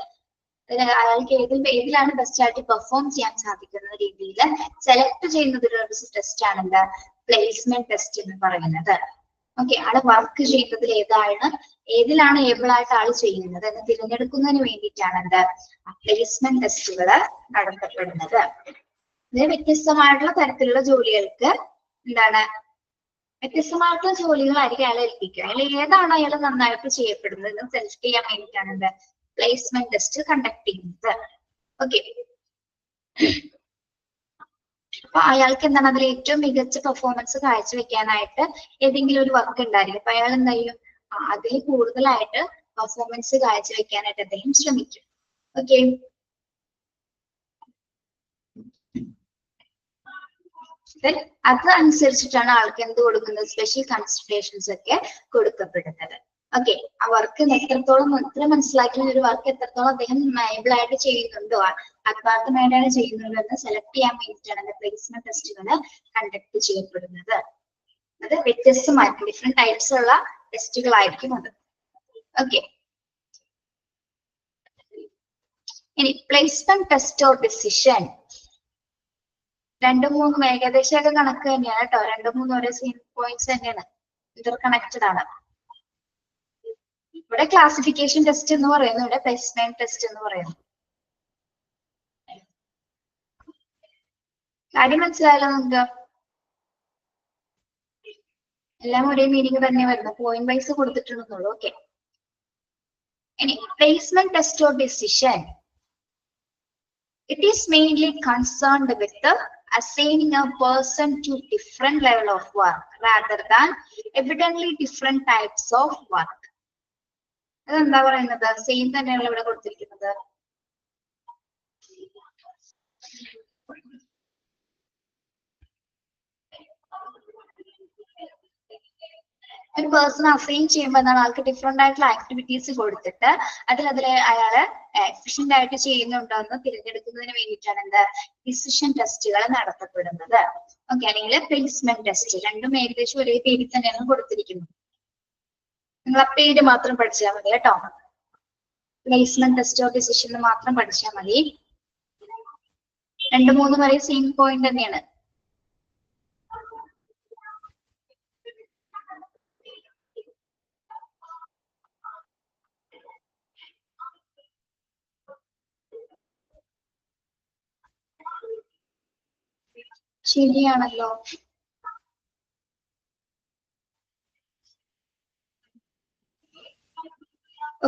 അയാൾക്ക് ഏതിലാണ് ബെസ്റ്റ് ആയിട്ട് പെർഫോം ചെയ്യാൻ സാധിക്കുന്ന രീതിയിൽ സെലക്ട് ചെയ്യുന്നതിനുള്ള ടെസ്റ്റ് ആണ് എന്താ പ്ലേസ്മെന്റ് ടെസ്റ്റ് എന്ന് പറയുന്നത്. ഓക്കെ, ആള് വർക്ക് ചെയ്യുന്നതിൽ ഏതിലാണ് ഏബിൾ ആയിട്ട് ആള് ചെയ്യുന്നത് എന്ന് തിരഞ്ഞെടുക്കുന്നതിന് വേണ്ടിയിട്ടാണ് എന്താ പ്ലേസ്മെന്റ് ടെസ്റ്റുകൾ നടത്തപ്പെടുന്നത്. ഇത് വ്യത്യസ്തമായിട്ടുള്ള തരത്തിലുള്ള ജോലികൾക്ക് വ്യത്യസ്തമായിട്ടുള്ള ജോലികളായിരിക്കും അയാളെ ഏൽപ്പിക്കുക. ഏതാണ് അയാൾ നന്നായിട്ട് ചെയ്യപ്പെടുന്നത് എന്ന് സെലക്ട് ചെയ്യാൻ വേണ്ടിയിട്ടാണ് എന്താ പ്ലേസ്മെന്റ് ടെസ്റ്റ് കണ്ടക്ട് ചെയ്യുന്നത്. ഓക്കെ, അപ്പൊ അയാൾക്ക് എന്താണ് അതിൽ ഏറ്റവും മികച്ച പെർഫോമൻസ് കാഴ്ചവെക്കാനായിട്ട് ഏതെങ്കിലും ഒരു വർക്ക് ഉണ്ടായിരിക്കും. അപ്പൊ അയാൾ എന്താ ചെയ്യും, അതിൽ കൂടുതലായിട്ട് പെർഫോമൻസ് കാഴ്ചവെക്കാനായിട്ട് അദ്ദേഹം ശ്രമിക്കും. ഓക്കെ, അതനുസരിച്ചിട്ടാണ് ആൾക്ക് എന്ത് കൊടുക്കുന്നത്, സ്പെഷ്യൽ കൺസിഡറേഷൻസ് ഒക്കെ കൊടുക്കപ്പെടുന്നത്. ഓക്കെ, ആ വർക്ക് എത്ര മനസ്സിലാക്കുന്ന ഒരു വർക്ക് എത്രത്തോളം അദ്ദേഹം ഏബിൾ ആയിട്ട് ചെയ്യുന്നുണ്ടോ, ആത്മാർത്ഥമായിട്ടാണ് ചെയ്യുന്നുണ്ടോ എന്ന് സെലക്ട് ചെയ്യാൻ വേണ്ടിയിട്ടാണ് പ്ലേസ്മെന്റ് ടെസ്റ്റുകൾ കണ്ടക്ട് ചെയ്യപ്പെടുന്നത്. അത് വ്യത്യസ്തമായിരിക്കും, ഡിഫറെന്റ് ടൈപ്സ് ഉള്ള ടെസ്റ്റുകളായിരിക്കും അത്. ഓക്കെ, ഇനി പ്ലേസ്മെന്റ് ടെസ്റ്റ് ഓർ ഡിസിഷൻ. 2-3 ഏകദേശമൊക്കെ കണക്ക് തന്നെയാണ് കേട്ടോ. 2-3 ഒരേ സെയിം പോയിന്റ്സ് തന്നെയാണ്, ഇന്റർ കണക്റ്റഡ് ആണ്. ഇവിടെ ക്ലാസിഫിക്കേഷൻ ടെസ്റ്റ് എന്ന് പറയുന്നു, ഇവിടെ പ്ലേസ്മെന്റ് ടെസ്റ്റ് എന്ന് പറയുന്നു. കാര്യം മനസ്സിലായല്ലോ നമുക്ക്? എല്ലാം ഒരേ മീനിങ് തന്നെ വരുന്നു, പോയിന്റ് വൈസ് കൊടുത്തിട്ടുണ്ടെന്നുള്ളൂ. ഓക്കെ, ഇനി placement test or decision. It is mainly concerned with assigning a person to different level of work rather than evidently different types of work. അതെന്താ പറയുന്നത്? സെയിം തന്നെയാണ് ഇവിടെ കൊടുത്തിരിക്കുന്നത്. ഒരു പേഴ്സൺ അസൈൻ ചെയ്യുമ്പോൾ എന്താണ് ആൾക്ക് ഡിഫറെന്റ് ആയിട്ടുള്ള ആക്ടിവിറ്റീസ് കൊടുത്തിട്ട് അതിലെ അയാള് എഫിഷ്യന്റ് ആയിട്ട് ചെയ്യുന്നുണ്ടോ എന്ന് തിരഞ്ഞെടുക്കുന്നതിന് വേണ്ടിയിട്ടാണ് എന്താ ഡിസിഷൻ ടെസ്റ്റുകൾ നടത്തപ്പെടുന്നത്. ഓക്കെ, അല്ലെങ്കിൽ പ്ലേസ്മെന്റ് ടെസ്റ്റ്. രണ്ടും ഏകദേശം ഒരേ പേരിൽ തന്നെയാണ് കൊടുത്തിരിക്കുന്നത്. നിങ്ങൾ ആ പേര് മാത്രം പഠിച്ചാൽ മതി കേട്ടോ. പ്ലേസ്മെന്റ് ടെസ്റ്റ് ഓഫ് ഡിസിഷൻ മാത്രം പഠിച്ചാൽ മതി. 2-3 വരെ സെയിം പോയിന്റ് തന്നെയാണ്. ശരിയാണല്ലോ.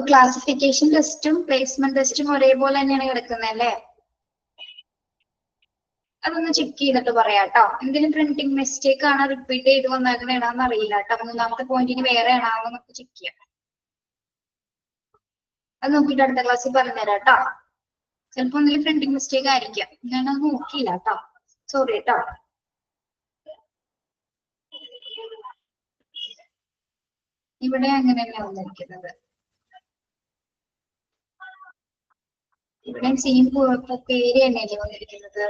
ക്ലാസിഫിക്കേഷൻ ടെസ്റ്റും പ്ലേസ്മെന്റ് ടെസ്റ്റും ഒരേപോലെ തന്നെയാണ് കിടക്കുന്നത് അല്ലേ? അതൊന്ന് ചെക്ക് ചെയ്തിട്ട് പറയാം കേട്ടോ. എന്തെങ്കിലും പ്രിന്റിംഗ് മിസ്റ്റേക്ക് ആണ് റിപ്പീറ്റ് ചെയ്ത് വന്നേക്കണേടാന്ന് അറിയില്ല കേട്ടോ. മൂന്നാമത്തെ പോയിന്റിന് വേറെ ആണോ നമുക്ക് ചെക്ക് ചെയ്യാം. അത് നോക്കിയിട്ട് അടുത്ത ക്ലാസ്സിൽ പറഞ്ഞുതരാം കേട്ടോ. ചിലപ്പോ എന്തെങ്കിലും പ്രിന്റിംഗ് മിസ്റ്റേക്ക് ആയിരിക്കാം. ഞാനത് നോക്കിയില്ല കേട്ടോ, സോറി കേട്ടോ. ഇവിടെ അങ്ങനെയല്ല വന്നിരിക്കുന്നത്. ഇവിടെ സെയിം പേര് തന്നെയല്ലേ വന്നിരിക്കുന്നത്.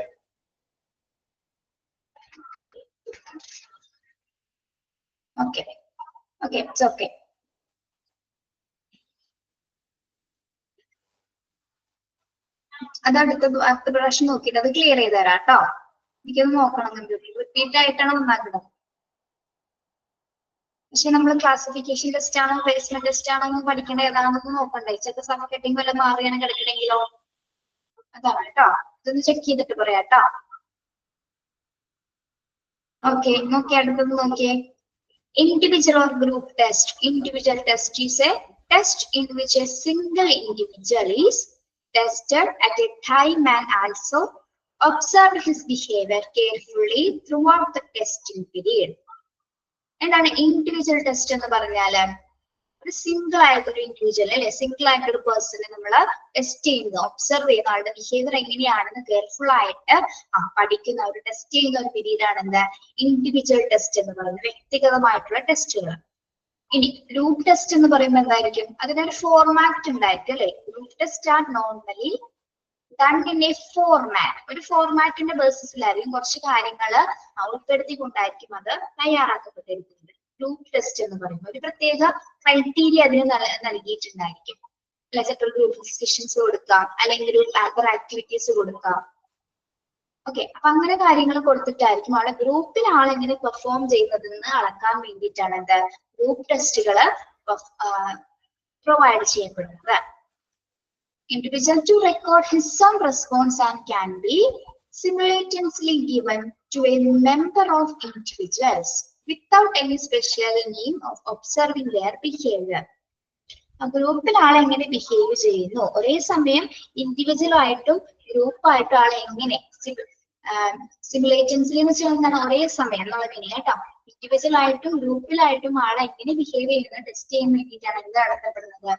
Okay okay, it's okay. അത് അടുത്ത പ്രാവശ്യം നോക്കിയിട്ട് അത് ക്ലിയർ ചെയ്ത് തരാം കേട്ടോ. എനിക്കത് നോക്കണം, റിപ്പീറ്റ് ആയിട്ടാണ് നന്നാക്കുന്നത്. പക്ഷെ നമ്മൾ ക്ലാസിഫിക്കേഷൻ ടെസ്റ്റ് ആണോ പ്ലേസ്മെന്റ് ടെസ്റ്റ് ആണോ എന്ന് പഠിക്കേണ്ട ഏതാണെന്ന് നോക്കണ്ടേ. ചില സമയം കെട്ടിങ് വല്ല മാറിയാണ് കിടക്കണമെങ്കിലോ. അതാണ് കേട്ടോ, ഇതൊന്ന് ചെക്ക് ചെയ്തിട്ട് പറയാം കേട്ടോ. ഓക്കെ, നോക്കിയേ അടുത്തത് നോക്കിയേ. Individual or group test. Individual test is a test in which a single individual is tested at a time and also observe his behavior carefully throughout the testing period. എന്താണ് individual test എന്ന് പറഞ്ഞാല്? ഒരു single ആയിട്ടൊരു individual അല്ലെ, single ആയിട്ടൊരു പേഴ്സണെ നമ്മൾ test ചെയ്യുന്നത്, ഒബ്സർവ് ചെയ്യുന്ന, ആളുടെ ബിഹേവിയർ എങ്ങനെയാണെന്ന് കെയർഫുൾ ആയിട്ട് പഠിക്കുന്ന ഒരു ടെസ്റ്റ് ചെയ്യുന്ന ഒരു പീരീഡ് ആണ് എന്താ ഇൻഡിവിജ്വൽ ടെസ്റ്റ് എന്ന് പറയുന്നത്, വ്യക്തിഗതമായിട്ടുള്ള ടെസ്റ്റുകൾ. ഇനി ഗ്രൂപ്പ് ടെസ്റ്റ് എന്ന് പറയുമ്പോൾ എന്തായിരിക്കും? അതിനൊരു ഫോർമാറ്റ് ഉണ്ടായിരിക്കും അല്ലെ. Group test R normally done in A format. ഒരു ഫോർമാറ്റിന്റെ ബേസിസിലായിരിക്കും കുറച്ച് കാര്യങ്ങൾ ഉൾപ്പെടുത്തിക്കൊണ്ടായിരിക്കും അത് തയ്യാറാക്കപ്പെട്ടിരിക്കുന്നത്. ഗ്രൂപ്പ് ടെസ്റ്റ് എന്ന് പറയുമ്പോൾ ഒരു പ്രത്യേക ക്രൈറ്റീരിയ അതിന് നൽകിയിട്ടുണ്ടായിരിക്കും. ചിലപ്പോൾ ഗ്രൂപ്പ് ഡിസ്കഷൻസ് കൊടുക്കാം, അല്ലെങ്കിൽ ഗ്രൂപ്പ് അതർ ആക്ടിവിറ്റീസ് കൊടുക്കാം. ഓക്കെ, അപ്പൊ അങ്ങനെ കാര്യങ്ങൾ കൊടുത്തിട്ടായിരിക്കും അവിടെ ഗ്രൂപ്പിൽ ആളെങ്ങനെ പെർഫോം ചെയ്യുന്നതെന്ന് അളക്കാൻ വേണ്ടിയിട്ടാണ് എന്താ ഗ്രൂപ്പ് ടെസ്റ്റുകൾ പ്രൊവൈഡ് ചെയ്യപ്പെടുന്നത്. Individual to record his some response and can be simultaneously given to a member of individuals without any special need of observing their behavior. ഗ്രൂപ്പിൽ ആളെങ്ങനെ ബിഹേവ് ചെയ്യുന്നു, ഒരേ സമയം ഇൻഡിവിജ്വൽ ആയിട്ടും ഗ്രൂപ്പായിട്ടും ആളെ എങ്ങനെ സിമുലേറ്റൻസിൽ എന്ന് വെച്ചാൽ ഒരേ സമയം എന്നുള്ള മീനിങ് കേട്ടോ. ഇൻഡിവിജ്വൽ ആയിട്ടും ഗ്രൂപ്പിലായിട്ടും ആളെ എങ്ങനെ ബിഹേവ് ചെയ്യുന്നത് ടെസ്റ്റ് ചെയ്യാൻ വേണ്ടിയിട്ടാണ് എന്ത് നടത്തപ്പെടുന്നത്,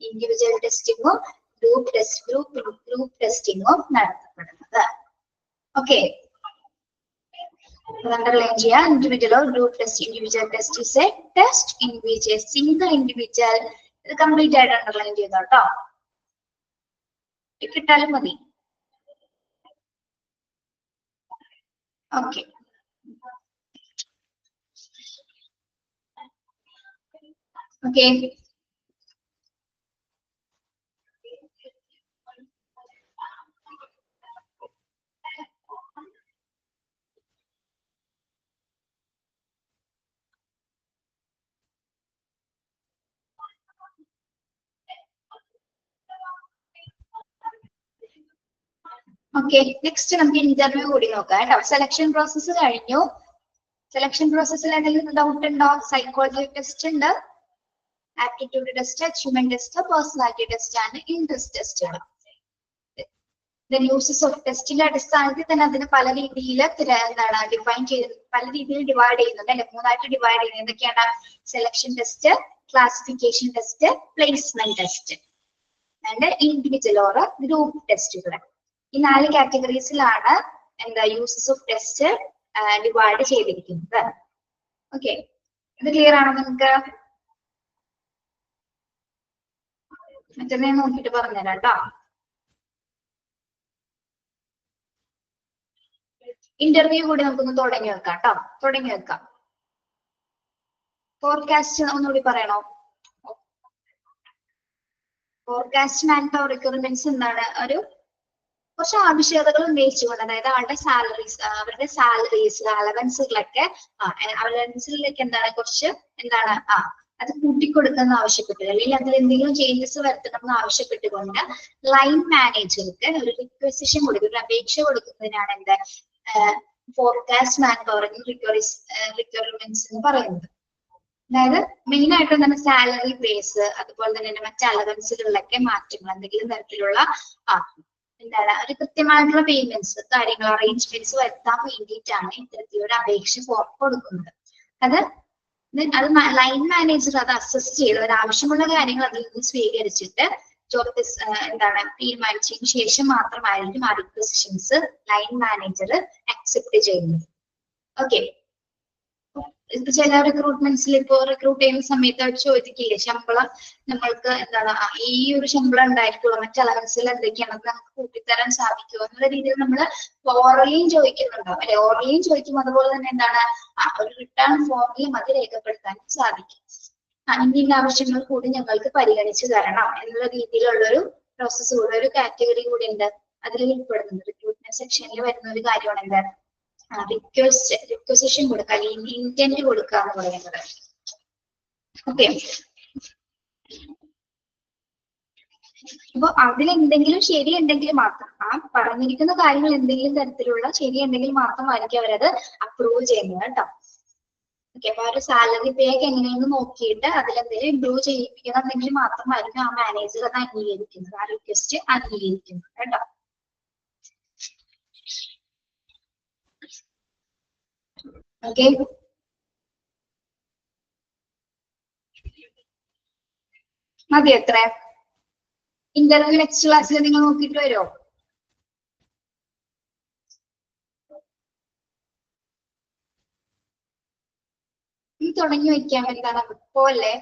ഇൻഡിവിജ്വൽ ടെസ്റ്റിങ്ങും ഗ്രൂപ്പ് ടെസ്റ്റിങ്ങും നടത്തപ്പെടുന്നത്. ഓക്കെ, underline ചെയ്യാം. Individual or group test. Individual test is A test in which A single individual, ഇത് കംപ്ലീറ്റ് ആയിട്ട് അണ്ടർലൈൻ ചെയ്തോ കേട്ടോ, കിട്ടാലും മതി. Okay, okay, okay. നെക്സ്റ്റ് നമുക്ക് ഇന്റർവ്യൂ കൂടി നോക്കാം കേട്ടോ. സെലക്ഷൻ പ്രോസസ്സ് കഴിഞ്ഞു. സെലക്ഷൻ പ്രോസസ്സിൽ എന്തെങ്കിലും ഡൗട്ട് ഉണ്ടോ? സൈക്കോളജി ടെസ്റ്റ് ഉണ്ട്, aptitude test, achievement test, personality test ആണ് ഇൻട്രസ്റ്റ് ടെസ്റ്റുകൾ. യൂസസ് ഓഫ് ടെസ്റ്റിന്റെ അടിസ്ഥാനത്തിൽ തന്നെ അതിന് പല രീതിയിൽ എന്താണ് ഡിഫൈൻ ചെയ്ത് പല രീതിയിൽ ഡിവൈഡ് ചെയ്യുന്നുണ്ട് അല്ലെ. മൂന്നായിട്ട് ഡിവൈഡ് ചെയ്യുന്നത് എന്തൊക്കെയാണ്? Selection test, classification test, placement test and individual or group ടെസ്റ്റുകൾ. ഈ 4 കാറ്റഗറീസിലാണ് എന്താ യൂസസ് ഓഫ് ടെസ്റ്റ് ഡിവൈഡ് ചെയ്തിരിക്കുന്നത്. ഓക്കെ, ഇത് ക്ലിയർ ആണോ നിങ്ങൾക്ക്? മറ്റൊന്നേ നോക്കിയിട്ട് പറഞ്ഞുതരാം കേട്ടോ. ഇന്റർവ്യൂ കൂടി നമുക്കൊന്ന് തുടങ്ങി വെക്കാം കേട്ടോ, തുടങ്ങി വെക്കാം. ഫോർകാസ്റ്റ് ഒന്നുകൂടി പറയണോ? ഫോർകാസ്റ്റ് മാൻ പവർ റിക്വയർമെന്റ്സ് എന്താണ്? ഒരു കുറച്ച് ആവശ്യകതകൾ ഉന്നയിച്ചുകൊണ്ട്, അതായത് ആളുടെ സാലറീസ്, അവരുടെ സാലറീസ് അലവൻസുകളൊക്കെ അലവൻസിലേക്ക് എന്താണ് കുറച്ച് എന്താണ് അത് കൂട്ടിക്കൊടുക്കുന്ന ആവശ്യപ്പെട്ട്, അല്ലെങ്കിൽ അതിൽ എന്തെങ്കിലും ചേഞ്ചസ് വരുത്തണമെന്ന് ആവശ്യപ്പെട്ടുകൊണ്ട് ലൈൻ മാനേജർക്ക് ഒരു റിക്വസിഷൻ കൊടുക്കുക, ഒരു അപേക്ഷ കൊടുക്കുന്നതിനാണ് എന്താ ഫോർകാസ്റ്റ് മാൻ പവർ റിക്വയർമെന്റ്സ് എന്ന് പറയുന്നത്. അതായത് മെയിൻ ആയിട്ട് എന്താണ് സാലറി ബേസ്, അതുപോലെ തന്നെ മറ്റ് അലവൻസുകളിലൊക്കെ മാറ്റങ്ങൾ, എന്തെങ്കിലും തരത്തിലുള്ള എന്താണ് ഒരു കൃത്യമായിട്ടുള്ള പേയ്മെന്റ്സ് കാര്യങ്ങൾ അറേഞ്ച്മെന്റ്സ് വരുത്താൻ വേണ്ടിയിട്ടാണ് ഇത്തരത്തിലൊരു അപേക്ഷ ഫോം കൊടുക്കുന്നത്. അത് അത് ലൈൻ മാനേജർ അത് അസസ് ചെയ്ത് ഒരു ആവശ്യമുള്ള കാര്യങ്ങൾ അതിൽ നിന്ന് സ്വീകരിച്ചിട്ട് ജോബ് എന്താണ് തീരുമാനിച്ചതിന് ശേഷം മാത്രമായിരിക്കും ആ റിക്വസിഷൻസ് ലൈൻ മാനേജർ അക്സെപ്റ്റ് ചെയ്യുന്നത്. ഓക്കെ, ചില റിക്രൂട്ട്മെന്റ്സിൽ ഇപ്പോ റിക്രൂട്ട് ചെയ്യുന്ന സമയത്ത് അവർ ചോദിക്കില്ലേ ശമ്പളം നമ്മൾക്ക് എന്താണ് ഈ ഒരു ശമ്പളം ഉണ്ടായിരിക്കുള്ളൂ, മറ്റു അലവൻസിൽ എന്തൊക്കെയാണെന്ന് നമുക്ക് കൂട്ടിത്തരാൻ സാധിക്കുമോ എന്നുള്ള രീതിയിൽ നമ്മൾ ഓറലിയും ചോദിക്കുന്നുണ്ടാവും അല്ലെ. ഓറലിയും ചോദിക്കും, അതുപോലെ തന്നെ എന്താണ് ഒരു റിട്ടേൺ ഫോമിലും അത് രേഖപ്പെടുത്താനും സാധിക്കും. ഇന്ന ആവശ്യങ്ങൾ കൂടി ഞങ്ങൾക്ക് പരിഗണിച്ചു തരണം എന്നുള്ള രീതിയിലുള്ളൊരു പ്രോസസ്സ് കൂടെ ഒരു കാറ്റഗറി കൂടി ഉണ്ട് അതിൽ ഉൾപ്പെടുന്നുണ്ട്. റിക്രൂട്ട്മെന്റ് സെക്ഷനിൽ വരുന്ന ഒരു കാര്യമാണ് എന്താണ് റിക്വസിഷൻ കൊടുക്കുക അല്ലെങ്കിൽ ഇന്റന്റ് കൊടുക്കുക എന്ന് പറയുന്നത്. ഓക്കെ, അപ്പൊ അതിലെന്തെങ്കിലും ശരിയുണ്ടെങ്കിൽ മാത്രം ആ പറഞ്ഞിരിക്കുന്ന കാര്യങ്ങൾ എന്തെങ്കിലും തരത്തിലുള്ള ശരിയുണ്ടെങ്കിൽ മാത്രമായിരിക്കും അവരത് അപ്രൂവ് ചെയ്യുന്നത് കേട്ടോ. ഓക്കെ, അപ്പൊ ഒരു സാലറി പേ ഒക്കെ എങ്ങനെയെന്ന് നോക്കിയിട്ട് അതിലെന്തെങ്കിലും ഇംപ്രൂവ് ചെയ്യിപ്പിക്കുന്നുണ്ടെങ്കിൽ മാത്രമായിരിക്കും ആ മാനേജർ അത് അംഗീകരിക്കുന്നത്, ആ റിക്വസ്റ്റ് അംഗീകരിക്കുന്നത് കേട്ടോ. ഓക്കെ, മതി എത്ര ഇന്റർവ്യൂ നെക്സ്റ്റ് ക്ലാസ്സിൽ നിങ്ങൾ നോക്കിയിട്ട് വരുമോ? തുടങ്ങി വെക്കാൻ എന്താണ് പോലെ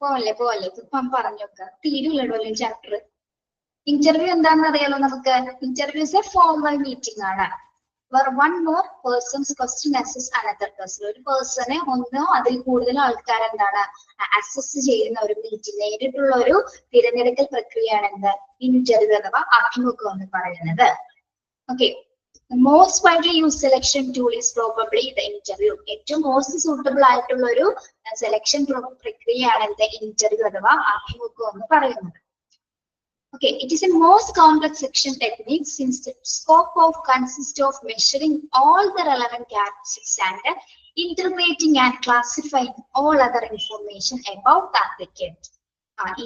പോലെ പോലെ ഇപ്പം പറഞ്ഞൊക്കെ തീരുള്ളൂ ചാപ്റ്റർ. ഇന്റർവ്യൂ എന്താണെന്ന് അറിയാലോ നമുക്ക്. Interview is a formal meeting ആണ്. One more persons question assess another person. ഒരു പേഴ്സണെ ഒന്നോ അതിൽ കൂടുതൽ ആൾക്കാർ എന്താണ് അസസ് ചെയ്യുന്ന ഒരു മീറ്റിംഗ്, നേരിട്ടുള്ള ഒരു തിരഞ്ഞെടുക്കൽ പ്രക്രിയയാണ് എന്ത് ഇന്റർവ്യൂ അഥവാ അഭിമുഖം എന്ന് പറയുന്നത്. Okay, most widely used selection tool is probably the interview. ഏറ്റവും മോസ്റ്റ് സൂട്ടബിൾ ആയിട്ടുള്ള ഒരു സെലക്ഷൻ പ്രക്രിയയാണ് എന്ത് ഇന്റർവ്യൂ അഥവാ അഭിമുഖം എന്ന് പറയുന്നത്. Okay, it is a most complex selection technique since the scope of consists of measuring all the relevant characteristics and interpreting and classifying all other information about the applicant.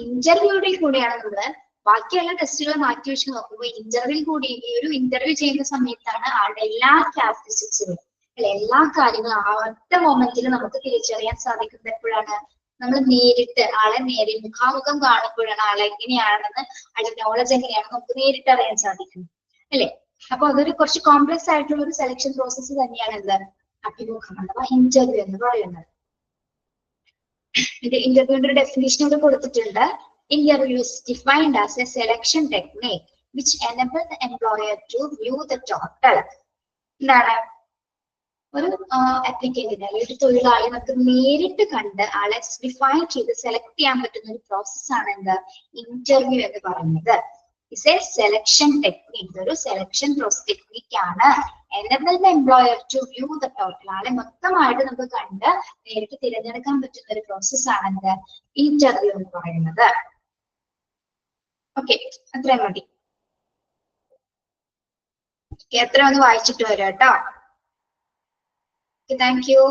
ഇന്റർവ്യൂടെ കൂടിയാണ് നമ്മള് ബാക്കിയുള്ള ടെസ്റ്റുകൾ മാറ്റി വെച്ച് നോക്കുമ്പോൾ ഇന്റർവ്യൂ കൂടി ഈ ഒരു ഇന്റർവ്യൂ ചെയ്യുന്ന സമയത്താണ് ആളുടെ എല്ലാ ക്യാരക്ടറിസ്റ്റിക്സുകളും അല്ലെ എല്ലാ കാര്യങ്ങളും ആ ഒറ്റ മൊമെന്റിൽ നമുക്ക് തിരിച്ചറിയാൻ സാധിക്കുന്നത് എപ്പോഴാണ് നമ്മൾ നേരിട്ട് ആളെ നേരിൽ മുഖാമുഖം കാണുമ്പോഴാണ് ആളെ എങ്ങനെയാണെന്ന് ആളുടെ നോളജ് എങ്ങനെയാണെന്ന് നമുക്ക് നേരിട്ട് അറിയാൻ സാധിക്കുന്നത് അല്ലെ. അപ്പൊ അതൊരു കുറച്ച് കോംപ്ലക്സ് ആയിട്ടുള്ള ഒരു സെലക്ഷൻ പ്രോസസ്സ് തന്നെയാണ് എന്ത് അഭിമുഖം അഥവാ ഇന്റർവ്യൂ എന്ന് പറയുന്നത്. ഇത് ഇന്റർവ്യൂവിന്റെ ഒരു ഡെഫിനിഷൻ ഇവിടെ കൊടുത്തിട്ടുണ്ട്. Interview is defined as a selection technique which enables the employer to view the total. എന്താണ് ഒരു അപ്ലിക്കന്റിനെ അല്ലെങ്കിൽ ഒരു തൊഴിലാളി നമുക്ക് നേരിട്ട് കണ്ട് ആളെ ഡിഫൈൻ ചെയ്ത് സെലക്ട് ചെയ്യാൻ പറ്റുന്ന ഒരു പ്രോസസ്സാണ് എന്ത് ഇന്റർവ്യൂ എന്ന് പറയുന്നത്. ഇറ്റ്സ് എ സെലക്ഷൻ ടെക്നിക്, ഒരു സെലക്ഷൻ പ്രോസസ് ടെക്നിക് ആണ്. enable the employer to view the total. ആളെ മൊത്തമായിട്ട് നമുക്ക് കണ്ട് നേരിട്ട് തിരഞ്ഞെടുക്കാൻ പറ്റുന്ന ഒരു പ്രോസസ്സാണ് എന്ത് ഇന്റർവ്യൂ എന്ന് പറയുന്നത്. ഓക്കെ, അത്രയും മതി. എത്ര ഒന്ന് വായിച്ചിട്ട് വരാം കേട്ടോ. Thank you.